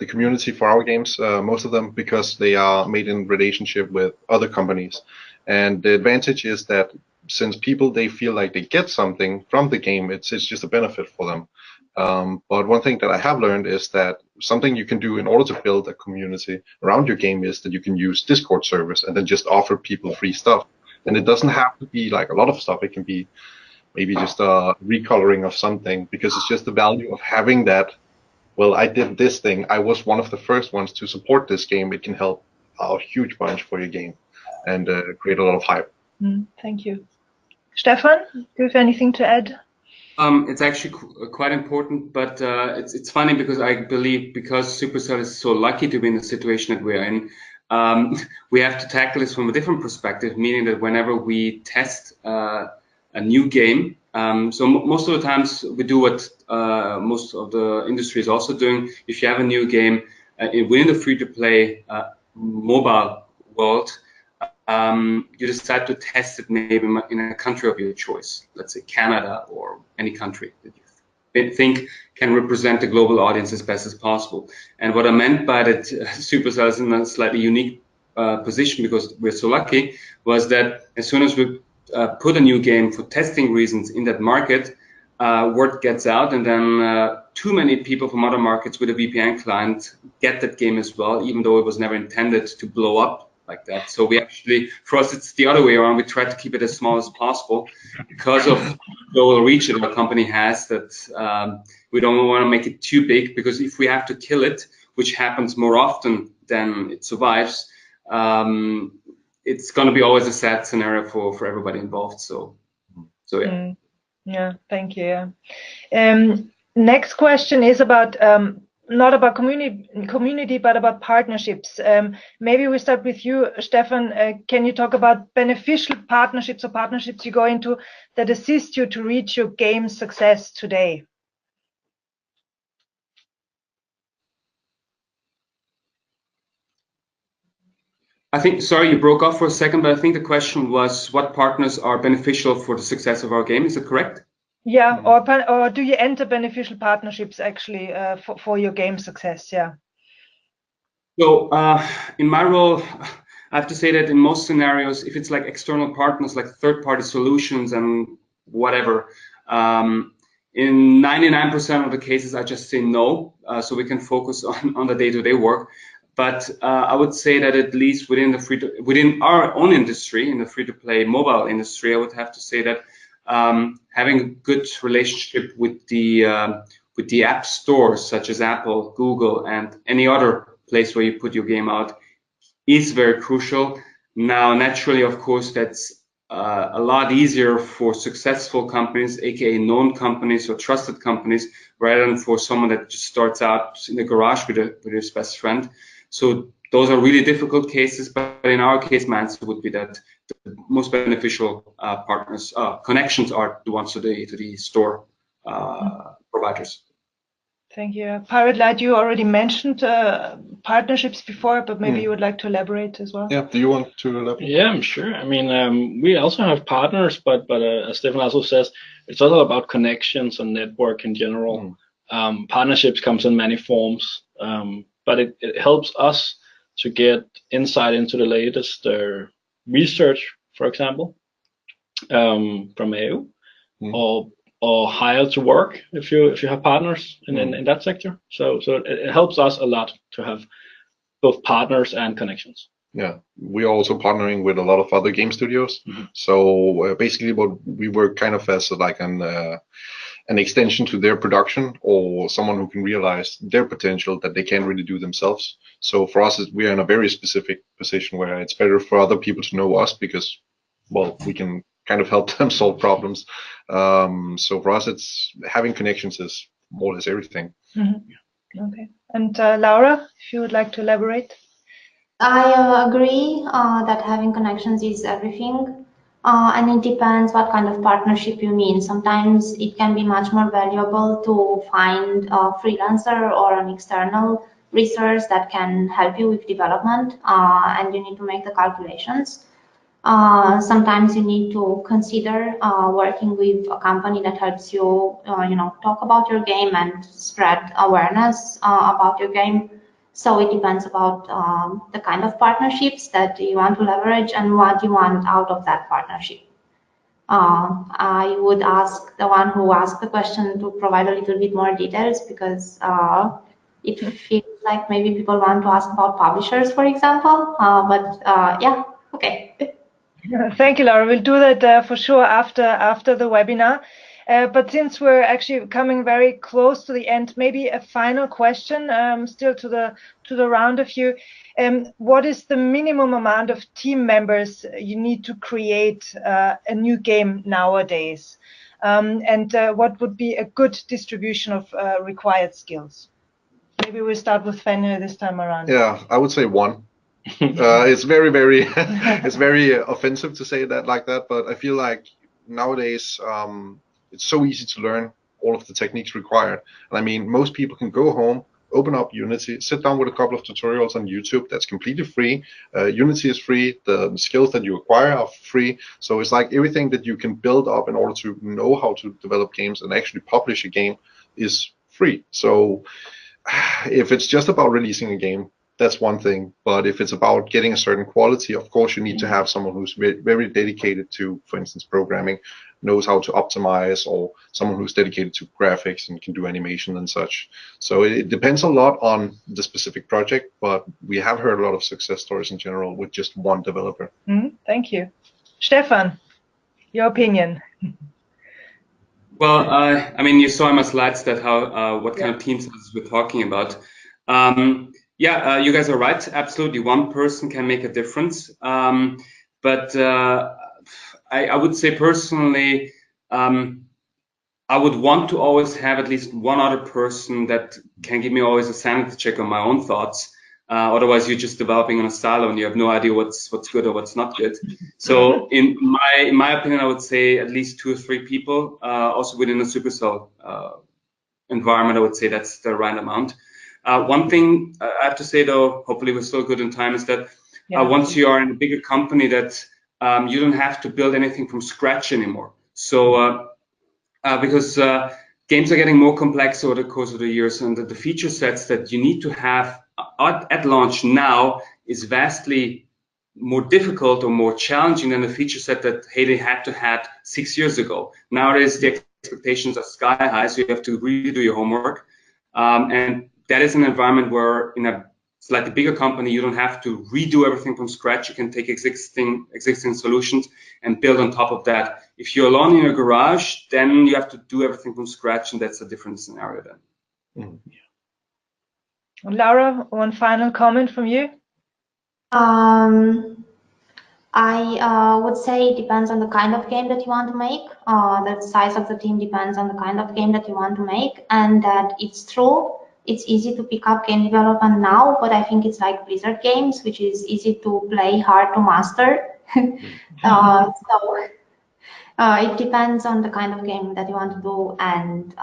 community for our games, most of them, because they are made in relationship with other companies. And the advantage is that since people, they feel like they get something from the game, it's just a benefit for them. But one thing that I have learned is that something you can do in order to build a community around your game is that you can use Discord servers and then just offer people free stuff. And it doesn't have to be like a lot of stuff. It can be maybe just a recoloring of something, because it's just the value of having that. Well, I did this thing. I was one of the first ones to support this game. It can help a huge bunch for your game and create a lot of hype. Thank you. Stefan, do you have anything to add? It's actually quite important, but it's funny because I believe because Supercell is so lucky to be in the situation that we're in, we have to tackle this from a different perspective, meaning that whenever we test a new game, so most of the times we do what most of the industry is also doing. If you have a new game within the free-to-play mobile world, you decide to test it maybe in a country of your choice, let's say Canada or any country that you think can represent the global audience as best as possible. And what I meant by that Supercell is in a slightly unique position, because we're so lucky, was that as soon as we put a new game for testing reasons in that market, word gets out, and then too many people from other markets with a VPN client get that game as well, even though it was never intended to blow up like that. So we actually, for us, it's the other way around. We try to keep it as small as possible because of the global reach that our company has, that we don't want to make it too big, because if we have to kill it, which happens more often than it survives, it's going to be always a sad scenario for everybody involved. So yeah. Yeah, thank you. Next question is about not about community, but about partnerships. Maybe we start with you, Stefan. Can you talk about beneficial partnerships or partnerships you go into that assist you to reach your game success today? I think, sorry, you broke off for a second, but I think the question was what partners are beneficial for the success of our game. Is that correct? Yeah, or do you enter beneficial partnerships actually for your game success? Yeah. So in my role, I have to say that in most scenarios, if it's like external partners, like third-party solutions and whatever, in 99% of the cases, I just say no, so we can focus on the day-to-day work. But I would say that at least within our own industry, in the free-to-play mobile industry, I would have to say that having a good relationship with the app stores such as Apple, Google, and any other place where you put your game out is very crucial. Now, naturally, of course, that's a lot easier for successful companies, aka known companies or trusted companies, rather than for someone that just starts out in the garage with his best friend. So those are really difficult cases, but in our case, my answer would be that the most beneficial partners, connections are the ones to the store providers. Thank you. Pirate Light, you already mentioned partnerships before, but maybe you would like to elaborate as well. Yeah, do you want to elaborate? Yeah, I'm sure. I mean, we also have partners, but as Stefan also says, it's all about connections and network in general. Partnerships comes in many forms, but it helps us to get insight into the latest research, for example, from EU, or hire to work if you have partners in that sector. So it helps us a lot to have both partners and connections. Yeah, we are also partnering with a lot of other game studios. So basically, what we work kind of as like an extension to their production, or someone who can realize their potential that they can't really do themselves. So for us, we are in a very specific position where it's better for other people to know us because, well, we can kind of help them solve problems. So for us, it's having connections is more or less everything. Okay. And Laura, if you would like to elaborate. I agree that having connections is everything. And it depends what kind of partnership you mean. Sometimes it can be much more valuable to find a freelancer or an external resource that can help you with development, and you need to make the calculations. Sometimes you need to consider working with a company that helps you, talk about your game and spread awareness about your game. So it depends about the kind of partnerships that you want to leverage and what you want out of that partnership. I would ask the one who asked the question to provide a little bit more details, because it feels like maybe people want to ask about publishers, for example. But yeah, okay. Thank you, Laura. We'll do that for sure after the webinar. But since we're actually coming very close to the end, maybe a final question still to the round of you. What is the minimum amount of team members you need to create a new game nowadays? And what would be a good distribution of required skills? Maybe we'll start with Fenrir this time around. Yeah, I would say one. It's very it's very offensive to say that like that, but I feel like nowadays it's so easy to learn all of the techniques required. And I mean, most people can go home, open up Unity, sit down with a couple of tutorials on YouTube. That's completely free. Unity is free. The skills that you acquire are free. So it's like everything that you can build up in order to know how to develop games and actually publish a game is free. So if it's just about releasing a game, that's one thing. But if it's about getting a certain quality, of course, you need to have someone who's very dedicated to, for instance, programming, knows how to optimize, or someone who's dedicated to graphics and can do animation and such. So it depends a lot on the specific project, but we have heard a lot of success stories in general with just one developer. Thank you. Stefan, your opinion? Well, I mean, you saw in my slides that what kind of teams we're talking about. You guys are right. Absolutely, one person can make a difference. But I would say personally, I would want to always have at least one other person that can give me always a sanity check on my own thoughts. Otherwise, you're just developing on a silo and you have no idea what's good or what's not good. So, in my opinion, I would say at least 2 or 3 people. Also within a supercell environment, I would say that's the right amount. One thing I have to say, though, hopefully we're still good in time, is that once you are in a bigger company, that you don't have to build anything from scratch anymore. So, because games are getting more complex over the course of the years, and the feature sets that you need to have at launch now is vastly more difficult or more challenging than the feature set that they had to have 6 years ago. Nowadays, the expectations are sky high, so you have to really do your homework. And that is an environment where in a slightly bigger company, you don't have to redo everything from scratch. You can take existing solutions and build on top of that. If you're alone in your garage, then you have to do everything from scratch, and that's a different scenario then. Laura, one final comment from you? I would say it depends on the kind of game that you want to make. The size of the team depends on the kind of game that you want to make, and that it's true. It's easy to pick up game development now, but I think it's like Blizzard games, which is easy to play, hard to master. It depends on the kind of game that you want to do and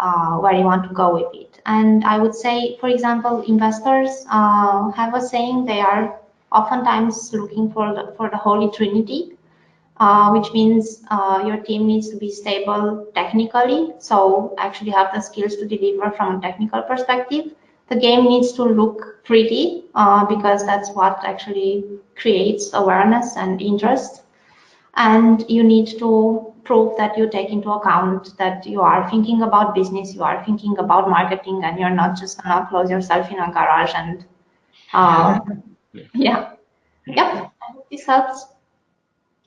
where you want to go with it. And I would say, for example, investors have a saying. They are oftentimes looking for the Holy Trinity, which means your team needs to be stable technically, so actually have the skills to deliver from a technical perspective. The game needs to look pretty because that's what actually creates awareness and interest. And you need to prove that you take into account that you are thinking about business, you are thinking about marketing, and you're not just gonna close yourself in a garage and Yep, I hope this helps.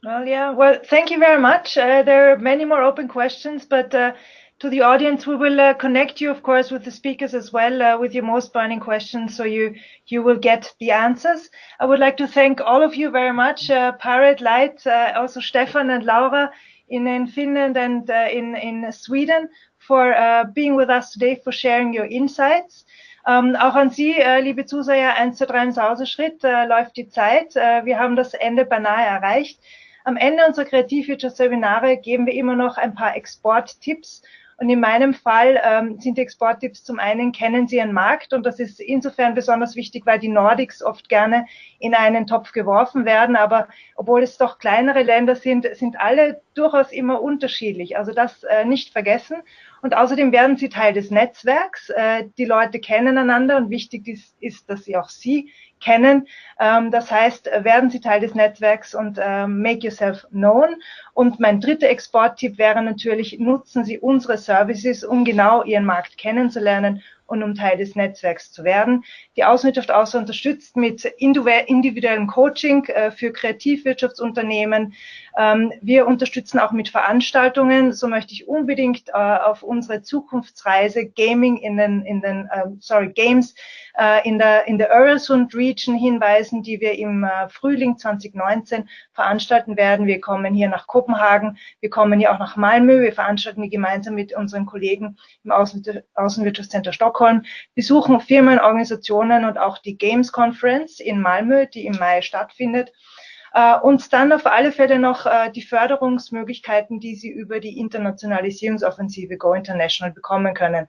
Well, thank you very much. There are many more open questions, but to the audience, we will connect you, of course, with the speakers as well, with your most burning questions, so you will get the answers. I would like to thank all of you very much, Pirate, Light, also Stefan and Laura in Finland and in Sweden, for being with us today, for sharing your insights. Auch an Sie, liebe Zuseher, 1 zu 3 im Sauseschritt, läuft die Zeit. Wir haben das Ende beinahe erreicht. Am Ende unserer Kreativwirtschaftsseminare geben wir immer noch ein paar Exporttipps. Und in meinem Fall sind die Exporttipps zum einen: kennen Sie Ihren Markt, und das ist insofern besonders wichtig, weil die Nordics oft gerne in einen Topf geworfen werden, aber obwohl es doch kleinere Länder sind, sind alle durchaus immer unterschiedlich, also das nicht vergessen. Und außerdem werden Sie Teil des Netzwerks, die Leute kennen einander, und wichtig ist, dass Sie auch Sie kennen. Das heißt, werden Sie Teil des Netzwerks und make yourself known. Und mein dritter Exporttipp wäre natürlich: nutzen Sie unsere Services, um genau Ihren Markt kennenzulernen und um Teil des Netzwerks zu werden. Die Außenwirtschaft Austria unterstützt mit individuellem Coaching für Kreativwirtschaftsunternehmen. Wir unterstützen auch mit Veranstaltungen. So möchte ich unbedingt auf unsere Zukunftsreise Games in der Öresund Region hinweisen, die wir im Frühling 2019 veranstalten werden. Wir kommen hier nach Kopenhagen, wir kommen hier auch nach Malmö, wir veranstalten die gemeinsam mit unseren Kollegen im Außenwirtschaftscenter Stockholm, besuchen Firmen, Organisationen und auch die Games Conference in Malmö, die im Mai stattfindet. Und dann auf alle Fälle noch die Förderungsmöglichkeiten, die Sie über die Internationalisierungsoffensive Go International bekommen können.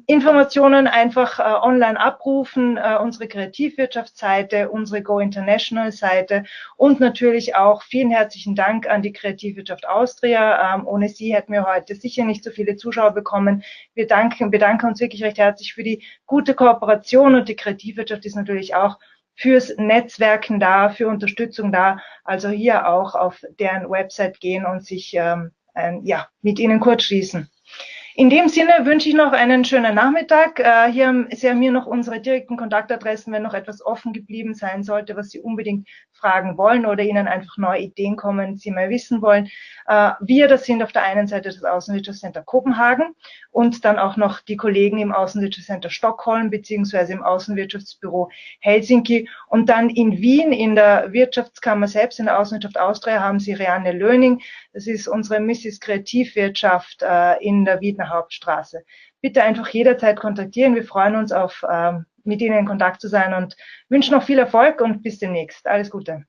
Informationen einfach online abrufen, unsere Kreativwirtschaftsseite, unsere Go International Seite und natürlich auch vielen herzlichen Dank an die Kreativwirtschaft Austria. Ohne sie hätten wir heute sicher nicht so viele Zuschauer bekommen. Wir bedanken uns wirklich recht herzlich für die gute Kooperation, und die Kreativwirtschaft ist natürlich auch fürs Netzwerken da, für Unterstützung da. Also hier auch auf deren Website gehen und sich mit ihnen kurz schließen. In dem Sinne wünsche ich noch einen schönen Nachmittag. Hier haben Sie mir noch unsere direkten Kontaktadressen, wenn noch etwas offen geblieben sein sollte, was Sie unbedingt fragen wollen oder Ihnen einfach neue Ideen kommen, Sie mal wissen wollen. Das sind auf der einen Seite das Außenwirtschaftscenter Kopenhagen und dann auch noch die Kollegen im Außenwirtschaftscenter Stockholm beziehungsweise im Außenwirtschaftsbüro Helsinki. Und dann in Wien in der Wirtschaftskammer selbst, in der Außenwirtschaft Austria, haben Sie Reanne Löning. Das ist unsere Mrs. Kreativwirtschaft in der Wiener Hauptstraße. Bitte einfach jederzeit kontaktieren. Wir freuen uns auf, mit Ihnen in Kontakt zu sein und wünschen noch viel Erfolg und bis demnächst. Alles Gute.